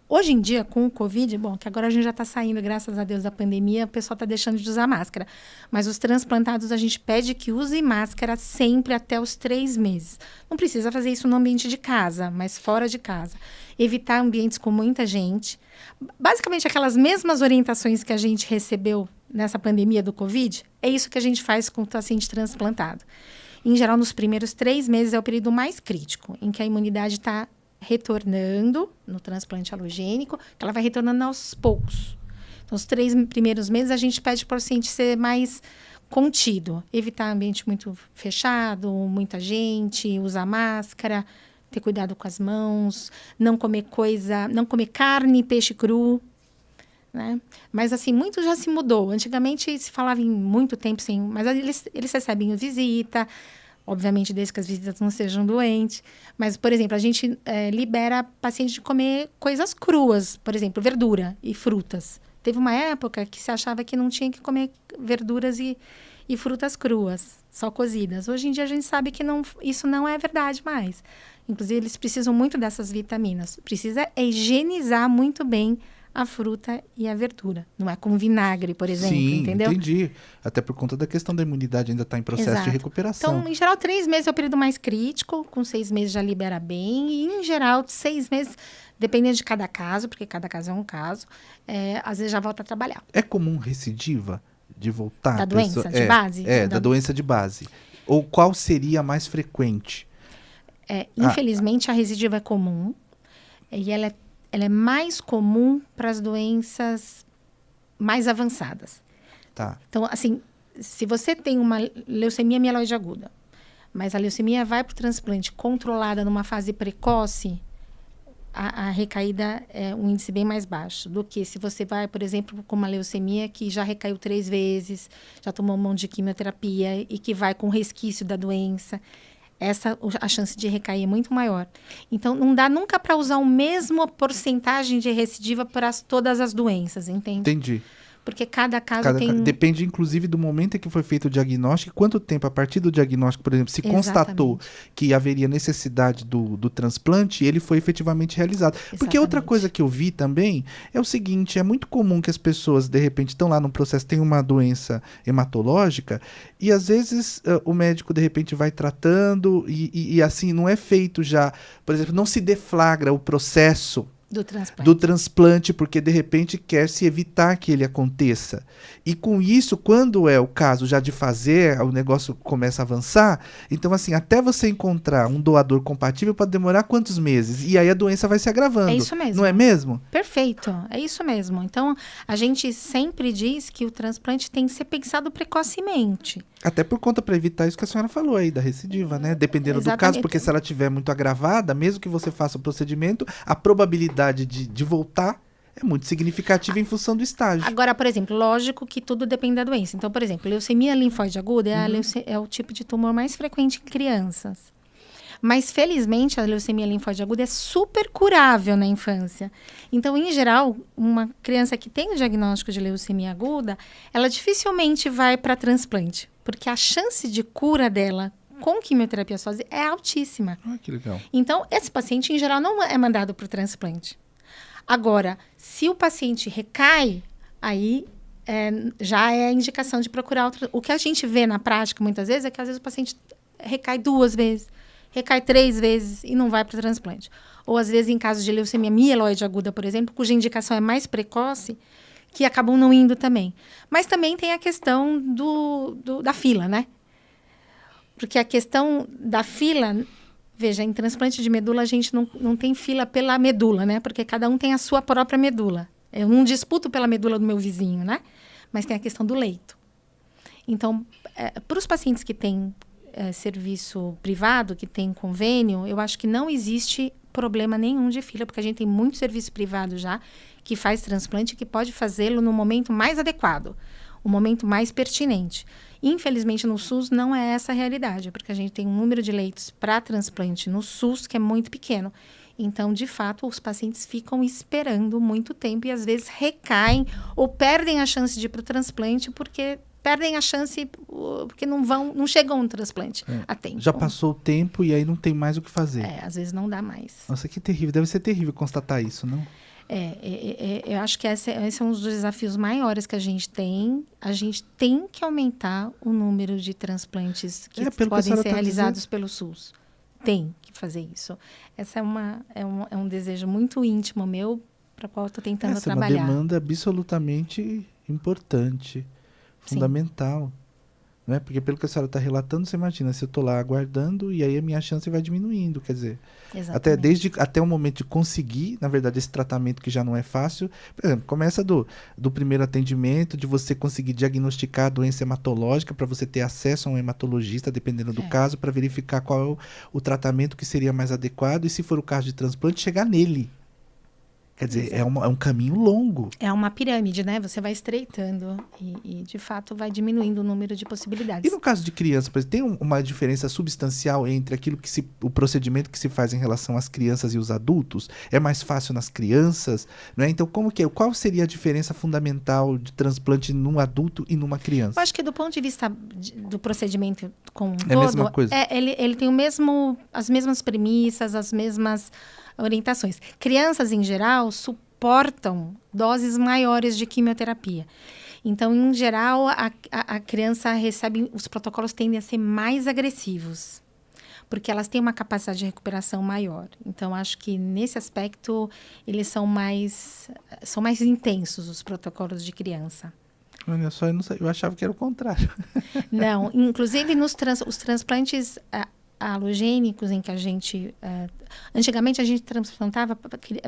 Hoje em dia, com o Covid, bom, que agora a gente já está saindo, graças a Deus, da pandemia, o pessoal está deixando de usar máscara. Mas os transplantados, a gente pede que use máscara sempre até os 3 meses. Não precisa fazer isso no ambiente de casa, mas fora de casa. Evitar ambientes com muita gente. Basicamente, aquelas mesmas orientações que a gente recebeu nessa pandemia do Covid, é isso que a gente faz com o paciente transplantado. Em geral, nos primeiros 3 meses é o período mais crítico, em que a imunidade está retornando no transplante halogênico, que ela vai retornando aos poucos. Então, os 3 primeiros meses, a gente pede para o paciente ser mais contido, evitar ambiente muito fechado, muita gente, usar máscara, ter cuidado com as mãos, não comer carne, peixe cru, né? Mas, assim, muito já se mudou. Antigamente, se falava em muito tempo sem... Mas eles recebem visita... Obviamente, desde que as visitas não sejam doentes. Mas, por exemplo, a gente libera paciente de comer coisas cruas. Por exemplo, verdura e frutas. Teve uma época que se achava que não tinha que comer verduras e frutas cruas, só cozidas. Hoje em dia, a gente sabe que isso não é verdade mais. Inclusive, eles precisam muito dessas vitaminas. Precisa higienizar muito bem a fruta e a verdura. Não é com vinagre, por exemplo, sim, entendeu? Entendi. Até por conta da questão da imunidade, ainda está em processo Exato. De recuperação. Então, em geral, 3 meses é o período mais crítico, com 6 meses já libera bem, e, em geral, 6 meses, dependendo de cada caso, porque cada caso é um caso, às vezes já volta a trabalhar. É comum recidiva de voltar? Da doença de base? Da doença de base. Ou qual seria a mais frequente? Infelizmente, a recidiva é comum, e ela é mais comum para as doenças mais avançadas. Tá. Então, assim, se você tem uma leucemia mieloide aguda, mas a leucemia vai para o transplante controlada numa fase precoce, a recaída é um índice bem mais baixo do que se você vai, por exemplo, com uma leucemia que já recaiu 3 vezes, já tomou um monte de quimioterapia e que vai com resquício da doença. A chance de recair é muito maior. Então, não dá nunca para usar a mesma porcentagem de recidiva para todas as doenças, entende? Entendi. Porque cada caso tem... Depende, inclusive, do momento em que foi feito o diagnóstico e quanto tempo, a partir do diagnóstico, por exemplo, se constatou que haveria necessidade do transplante, ele foi efetivamente realizado. Exatamente. Porque outra coisa que eu vi também é o seguinte, é muito comum que as pessoas, de repente, estão lá no processo, tem uma doença hematológica, e às vezes o médico, de repente, vai tratando e assim, não é feito já, por exemplo, não se deflagra o processo do transplante, porque de repente quer se evitar que ele aconteça. E com isso, quando é o caso já de fazer, o negócio começa a avançar, então assim, até você encontrar um doador compatível pode demorar quantos meses? E aí a doença vai se agravando. É isso mesmo. Não é mesmo? Perfeito, é isso mesmo. Então, a gente sempre diz que o transplante tem que ser pensado precocemente. Até por conta para evitar isso que a senhora falou aí, da recidiva, né? Dependendo do caso, porque se ela estiver muito agravada, mesmo que você faça o procedimento, a probabilidade de voltar é muito significativa em função do estágio. Agora, por exemplo, lógico que tudo depende da doença. Então, por exemplo, leucemia linfóide aguda é o tipo de tumor mais frequente em crianças. Mas, felizmente, a leucemia linfóide aguda é super curável na infância. Então, em geral, uma criança que tem o diagnóstico de leucemia aguda, ela dificilmente vai para transplante, porque a chance de cura dela com quimioterapia sozinha é altíssima. Ah, que legal. Então, esse paciente, em geral, não é mandado para o transplante. Agora, se o paciente recai, aí já é a indicação de procurar outra. O que a gente vê na prática, muitas vezes, é que às vezes o paciente recai 2 vezes, recai 3 vezes e não vai para o transplante. Ou, às vezes, em casos de leucemia mieloide aguda, por exemplo, cuja indicação é mais precoce, que acabam não indo também. Mas também tem a questão da fila, né? Porque a questão da fila... Veja, em transplante de medula, a gente não tem fila pela medula, né? Porque cada um tem a sua própria medula. Eu não disputo pela medula do meu vizinho, né? Mas tem a questão do leito. Então, para os pacientes que têm serviço privado, que têm convênio, eu acho que não existe problema nenhum de fila, porque a gente tem muito serviço privado já que faz transplante e que pode fazê-lo no momento mais adequado, o momento mais pertinente. Infelizmente, no SUS, não é essa a realidade, porque a gente tem um número de leitos para transplante no SUS que é muito pequeno. Então, de fato, os pacientes ficam esperando muito tempo e, às vezes, recaem ou perdem a chance de ir para o transplante porque perdem a chance porque não chegam no transplante a tempo. Já passou o tempo e aí não tem mais o que fazer. Às vezes não dá mais. Nossa, que terrível. Deve ser terrível constatar isso, não? Eu acho que esse é um dos desafios maiores que a gente tem. A gente tem que aumentar o número de transplantes que podem ser realizados pelo SUS. Tem que fazer isso. Essa é um desejo muito íntimo meu, para o qual eu estou tentando trabalhar. É uma demanda absolutamente importante, fundamental. Né? Porque pelo que a senhora está relatando, você imagina, se eu estou lá aguardando e aí a minha chance vai diminuindo, quer dizer, até o momento de conseguir, na verdade, esse tratamento que já não é fácil, por exemplo, começa do primeiro atendimento, de você conseguir diagnosticar a doença hematológica para você ter acesso a um hematologista, dependendo do caso, para verificar qual é o tratamento que seria mais adequado e, se for o caso de transplante, chegar nele. Quer dizer, é um caminho longo. É uma pirâmide, né? Você vai estreitando e, de fato, vai diminuindo o número de possibilidades. E no caso de criança, por exemplo, tem uma diferença substancial entre o procedimento que se faz em relação às crianças e os adultos? É mais fácil nas crianças? Né? Então, qual seria a diferença fundamental de transplante num adulto e numa criança? Eu acho que, do ponto de vista do procedimento como um todo... É a mesma coisa? Ele tem as mesmas premissas, as mesmas orientações. Crianças, em geral, suportam doses maiores de quimioterapia. Então, em geral, a criança recebe... Os protocolos tendem a ser mais agressivos, porque elas têm uma capacidade de recuperação maior. Então, acho que, nesse aspecto, eles são mais intensos, os protocolos de criança. Olha só, eu achava que era o contrário. Não, inclusive, os transplantes... halogênicos, em que a gente... antigamente, a gente transplantava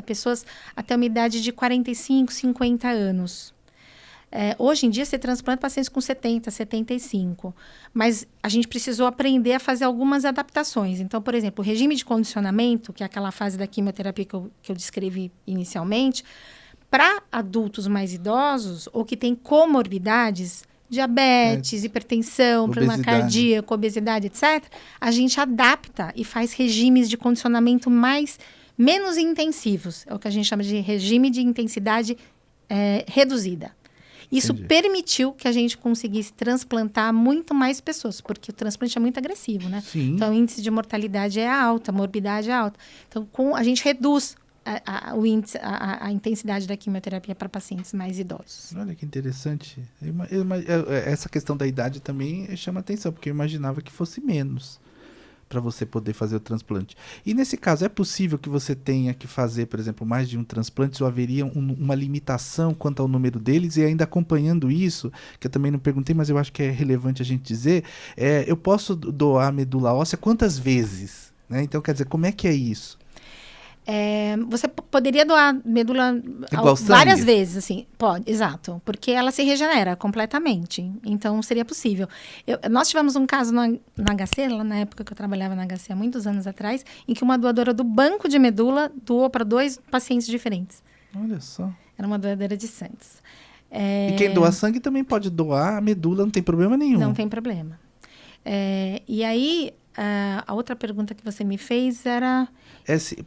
pessoas até uma idade de 45, 50 anos. Hoje em dia, você transplanta pacientes com 70, 75. Mas a gente precisou aprender a fazer algumas adaptações. Então, por exemplo, o regime de condicionamento, que é aquela fase da quimioterapia que eu descrevi inicialmente, para adultos mais idosos ou que têm comorbidades... diabetes, hipertensão, problema cardíaco, obesidade, etc., a gente adapta e faz regimes de condicionamento menos intensivos. É o que a gente chama de regime de intensidade reduzida. Isso permitiu que a gente conseguisse transplantar muito mais pessoas, porque o transplante é muito agressivo, né? Sim. Então, o índice de mortalidade é alto, a morbidade é alta. Então, a gente reduz a intensidade da quimioterapia para pacientes mais idosos. Olha que interessante. Essa questão da idade também chama atenção, porque eu imaginava que fosse menos. para você poder fazer o transplante. E nesse caso, é possível que você tenha que fazer, por exemplo, mais de um transplante, ou haveria uma limitação quanto ao número deles? E ainda acompanhando isso, que eu também não perguntei, mas eu acho que é relevante a gente dizer, eu posso doar medula óssea quantas vezes? Né? Então, quer dizer, como é que é isso? Você poderia doar medula várias vezes, assim, pode, exato, porque ela se regenera completamente, então seria possível. Nós tivemos um caso na HC, lá na época que eu trabalhava na HC, há muitos anos atrás, em que uma doadora do banco de medula doou para 2 pacientes diferentes. Olha só. Era uma doadora de Santos. E quem doa sangue também pode doar a medula, não tem problema nenhum. Não tem problema. E aí, a outra pergunta que você me fez era...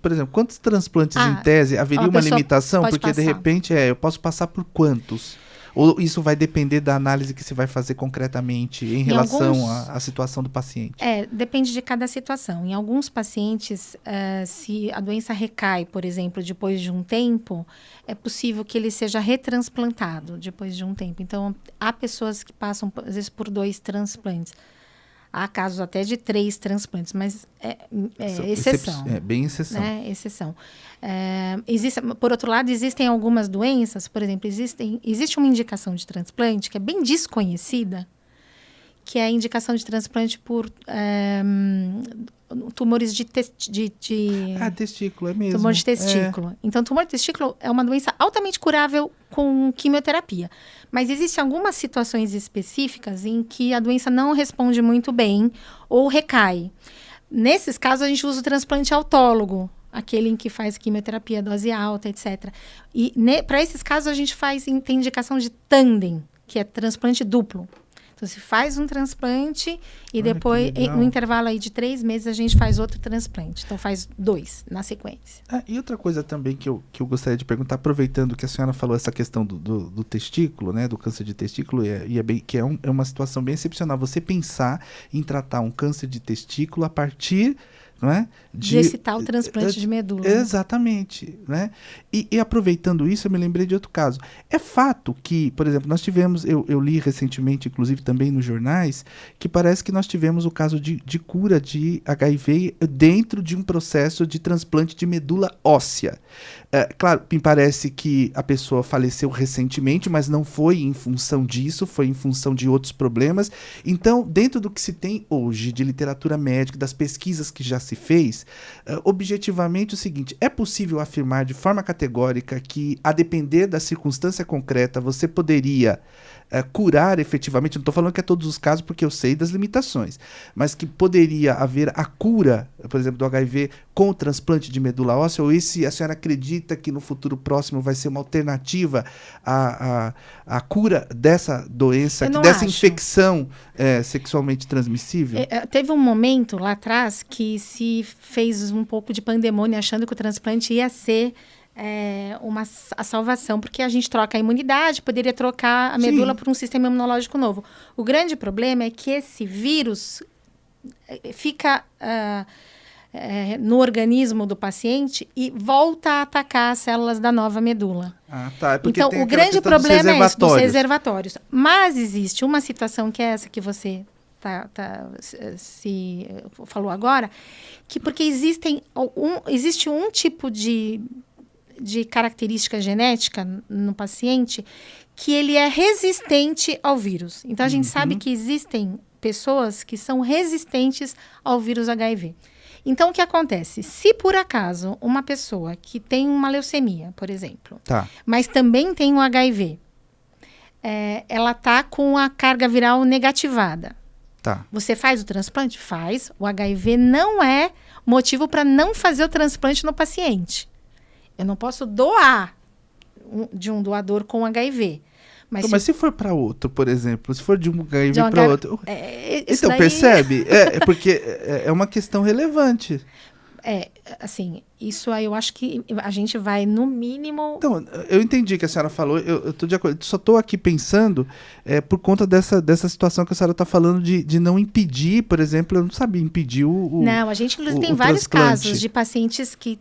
por exemplo, quantos transplantes em tese haveria uma limitação? Porque passar. De repente eu posso passar por quantos? Ou isso vai depender da análise que você vai fazer concretamente em relação à situação do paciente? Depende de cada situação. Em alguns pacientes, se a doença recai, por exemplo, depois de um tempo, é possível que ele seja retransplantado depois de um tempo. Então, há pessoas que passam, às vezes, por 2 transplantes. Há casos até de 3 transplantes, mas é exceção. É bem exceção. Né? Exceção. Por outro lado, existem algumas doenças, por exemplo, existe uma indicação de transplante que é bem desconhecida, que é a indicação de transplante por tumores de testículo, é mesmo. Tumor de testículo. Então, tumor de testículo é uma doença altamente curável com quimioterapia. Mas existem algumas situações específicas em que a doença não responde muito bem ou recai. Nesses casos, a gente usa o transplante autólogo, aquele em que faz quimioterapia, dose alta, etc. E para esses casos, a gente tem indicação de tandem, que é transplante duplo. Então, se faz um transplante e depois, no intervalo aí de 3 meses, a gente faz outro transplante. Então, faz 2 na sequência. E outra coisa também que eu gostaria de perguntar, aproveitando que a senhora falou essa questão do testículo, né, do câncer de testículo, que é uma situação bem excepcional. Você pensar em tratar um câncer de testículo a partir... Não é? Desse tal transplante de medula. Exatamente. Né? E aproveitando isso, eu me lembrei de outro caso. É fato que, por exemplo, nós tivemos, eu li recentemente, inclusive também nos jornais, que parece que nós tivemos o caso de cura de HIV dentro de um processo de transplante de medula óssea. Claro, me parece que a pessoa faleceu recentemente, mas não foi em função disso, foi em função de outros problemas. Então, dentro do que se tem hoje de literatura médica, das pesquisas que já se fez, objetivamente o seguinte, é possível afirmar de forma categórica que, a depender da circunstância concreta, você poderia curar efetivamente, não estou falando que é todos os casos porque eu sei das limitações, mas que poderia haver a cura, por exemplo, do HIV com o transplante de medula óssea, ou se a senhora acredita que no futuro próximo vai ser uma alternativa à cura dessa doença, dessa infecção sexualmente transmissível? Teve um momento lá atrás que se fez um pouco de pandemônio achando que o transplante ia ser a salvação, porque a gente troca a imunidade, poderia trocar a medula por um sistema imunológico novo. O grande problema é que esse vírus fica no organismo do paciente e volta a atacar as células da nova medula. Então, o grande problema é esse, dos reservatórios. Mas existe uma situação que é essa que você se falou agora, que porque existe um tipo de característica genética no paciente que ele é resistente ao vírus. Então, a gente sabe que existem pessoas que são resistentes ao vírus HIV. Então, o que acontece? Se, por acaso, uma pessoa que tem uma leucemia, por exemplo, mas também tem um HIV, ela está com a carga viral negativada. Você faz o transplante? Faz. O HIV não é motivo para não fazer o transplante no paciente. Eu não posso doar de um doador com HIV. Mas se for para outro, por exemplo, se for de um HIV para outro... Então, daí... percebe? Porque é uma questão relevante. Assim, isso aí eu acho que a gente vai, no mínimo... Então, eu entendi que a senhora falou, eu estou de acordo, só estou aqui pensando por conta dessa situação que a senhora está falando de não impedir, por exemplo, eu não sabia impedir Não, a gente inclusive tem vários casos de pacientes que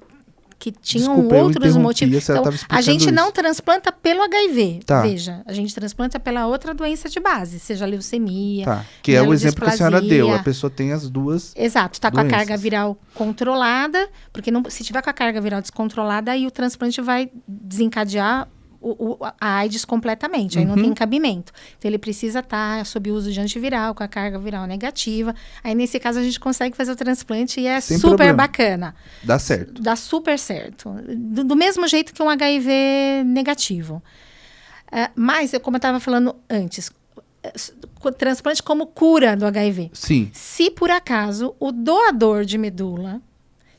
que tinham Desculpa, eu outros interrompi, motivos. a Então, a gente isso. não transplanta pelo HIV. Tá. Veja, a gente transplanta pela outra doença de base, seja leucemia. Tá. Que é o exemplo que a senhora deu. A pessoa tem as duas. Exato, está com a doenças. carga viral controlada, porque se tiver com a carga viral descontrolada, aí o transplante vai desencadear a AIDS completamente, aí não tem cabimento. Então, ele precisa estar sob uso de antiviral, com a carga viral negativa. Aí, nesse caso, a gente consegue fazer o transplante e é Sem super problema. bacana. Dá certo. Dá super certo. Do mesmo jeito que um HIV negativo. Mas, como eu estava falando antes, transplante como cura do HIV. Sim. Se, por acaso, o doador de medula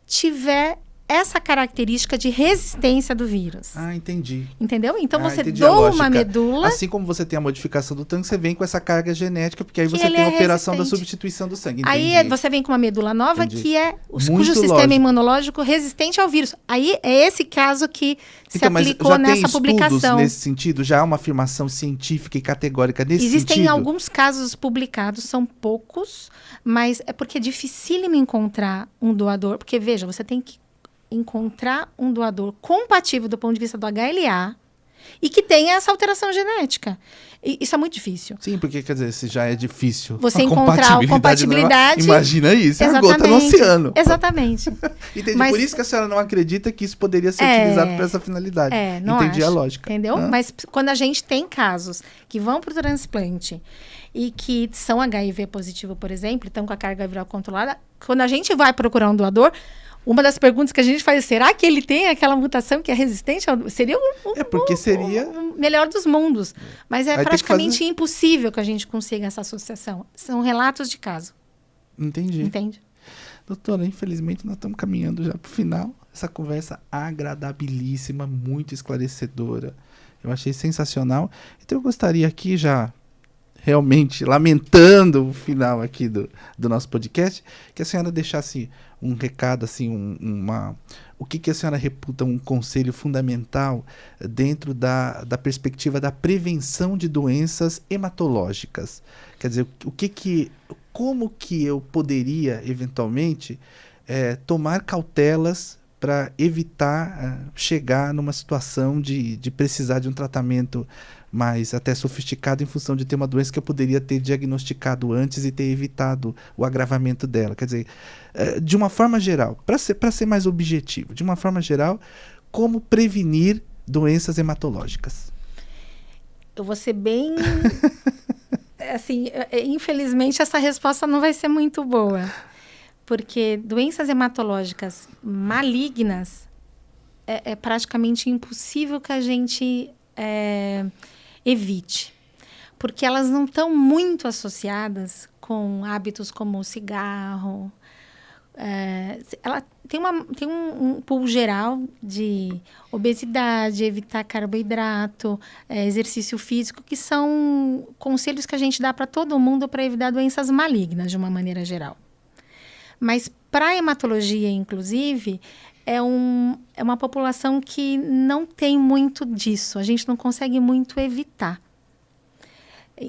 tiver essa característica de resistência do vírus. Ah, entendi. Entendeu? Então, você entendi a doa lógica. uma medula... Assim como você tem a modificação do sangue, você vem com essa carga genética, porque aí Que você ele tem a é operação da resistente. substituição do sangue. Aí Entendi. você vem com uma medula nova Entendi. que é Muito cujo sistema lógico. imunológico resistente ao vírus. Aí é esse caso que se Então, mas aplicou já nessa tem publicação. estudos nesse sentido? Já há uma afirmação científica e categórica nesse Existem sentido? alguns casos publicados, são poucos, mas é porque é dificílimo encontrar um doador. Porque, veja, você tem que encontrar um doador compatível do ponto de vista do HLA e que tenha essa alteração genética. E isso é muito difícil. Sim, porque, quer dizer, se já é difícil... Você a encontrar a compatibilidade... Imagina isso, é a gota no oceano. Exatamente. Entendi, Mas- por isso que a senhora não acredita que isso poderia ser utilizado para essa finalidade. Não Entendi acho, a lógica. Entendeu? Ah. Mas quando a gente tem casos que vão para o transplante e que são HIV positivo, por exemplo, estão com a carga viral controlada, quando a gente vai procurar um doador, uma das perguntas que a gente faz é, será que ele tem aquela mutação que é resistente? Seria porque seria... o melhor dos mundos. Mas é Aí tem que praticamente fazer- impossível que a gente consiga essa associação. São relatos de caso. Entendi. Entende? Doutora, infelizmente nós estamos caminhando já para o final. Essa conversa agradabilíssima, muito esclarecedora. Eu achei sensacional. Então eu gostaria aqui já, realmente, lamentando o final aqui do nosso podcast, que a senhora deixasse um recado, assim, o que a senhora reputa um conselho fundamental dentro da perspectiva da prevenção de doenças hematológicas. Quer dizer, como que eu poderia, eventualmente, tomar cautelas para evitar chegar numa situação de precisar de um tratamento mais até sofisticado em função de ter uma doença que eu poderia ter diagnosticado antes e ter evitado o agravamento dela. Quer dizer, de uma forma geral, para ser mais objetivo, de uma forma geral, como prevenir doenças hematológicas? Eu vou ser bem... assim, infelizmente, essa resposta não vai ser muito boa. Porque doenças hematológicas malignas é praticamente impossível que a gente evite. Porque elas não estão muito associadas com hábitos como o cigarro. Ela tem um pool geral de obesidade, evitar carboidrato, exercício físico, que são conselhos que a gente dá para todo mundo para evitar doenças malignas, de uma maneira geral. Mas para a hematologia, inclusive, é uma população que não tem muito disso. A gente não consegue muito evitar.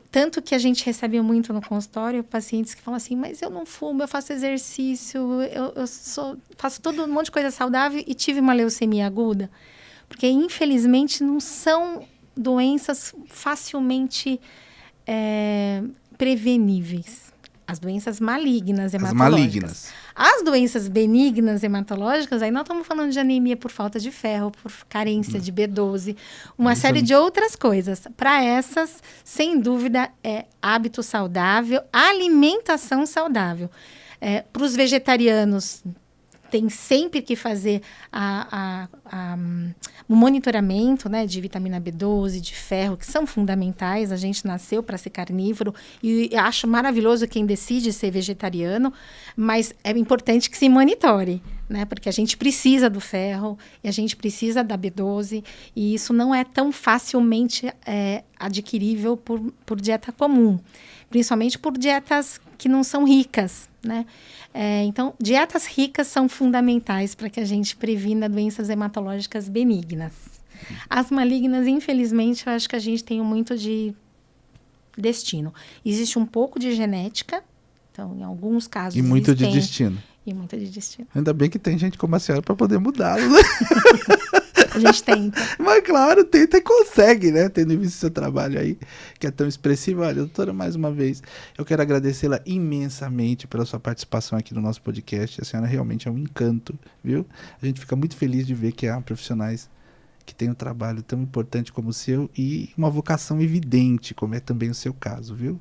Tanto que a gente recebe muito no consultório pacientes que falam assim, mas eu não fumo, eu faço exercício, faço todo um monte de coisa saudável e tive uma leucemia aguda. Porque, infelizmente, não são doenças facilmente preveníveis. As doenças malignas hematológicas. As malignas. As doenças benignas hematológicas, aí nós estamos falando de anemia por falta de ferro, por carência de B12, uma série de outras coisas. Para essas, sem dúvida, é hábito saudável, alimentação saudável. Para os vegetarianos, tem sempre que fazer o monitoramento, né, de vitamina B12, de ferro, que são fundamentais. A gente nasceu para ser carnívoro e acho maravilhoso quem decide ser vegetariano, mas é importante que se monitore, né, porque a gente precisa do ferro e a gente precisa da B12 e isso não é tão facilmente adquirível por dieta comum, principalmente por dietas que não são ricas, né? Então, dietas ricas são fundamentais para que a gente previna doenças hematológicas benignas. As malignas, infelizmente, eu acho que a gente tem muito de destino. Existe um pouco de genética, então, em alguns casos... E muito de destino. e muito de destino. Ainda bem que tem gente como a senhora para poder mudá-lo, né? A gente tenta. Mas claro, tenta e consegue, né? Tendo visto seu trabalho aí, que é tão expressivo. Olha, doutora, mais uma vez, eu quero agradecê-la imensamente pela sua participação aqui no nosso podcast. A senhora realmente é um encanto, viu? A gente fica muito feliz de ver que há profissionais que têm um trabalho tão importante como o seu e uma vocação evidente, como é também o seu caso, viu?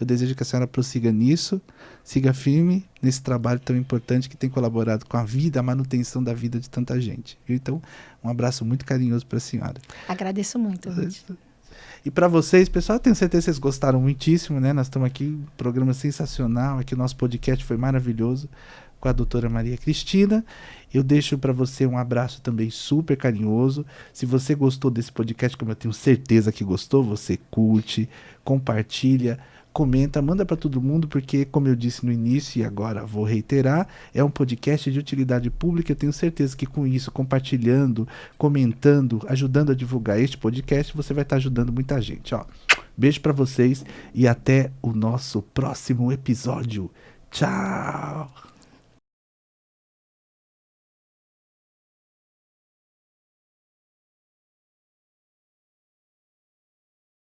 Eu desejo que a senhora prossiga nisso, siga firme nesse trabalho tão importante que tem colaborado com a vida, a manutenção da vida de tanta gente. Viu? Então, um abraço muito carinhoso para a senhora. Agradeço muito, Ruth. E para vocês, pessoal, tenho certeza que vocês gostaram muitíssimo, né? Nós estamos aqui, um programa sensacional, aqui o nosso podcast foi maravilhoso com a doutora Maria Cristina. Eu deixo para você um abraço também super carinhoso. Se você gostou desse podcast, como eu tenho certeza que gostou, você curte, compartilha, comenta, manda para todo mundo, porque, como eu disse no início e agora vou reiterar, é um podcast de utilidade pública. Eu tenho certeza que com isso, compartilhando, comentando, ajudando a divulgar este podcast, você vai estar ajudando muita gente. Ó, beijo para vocês e até o nosso próximo episódio. Tchau!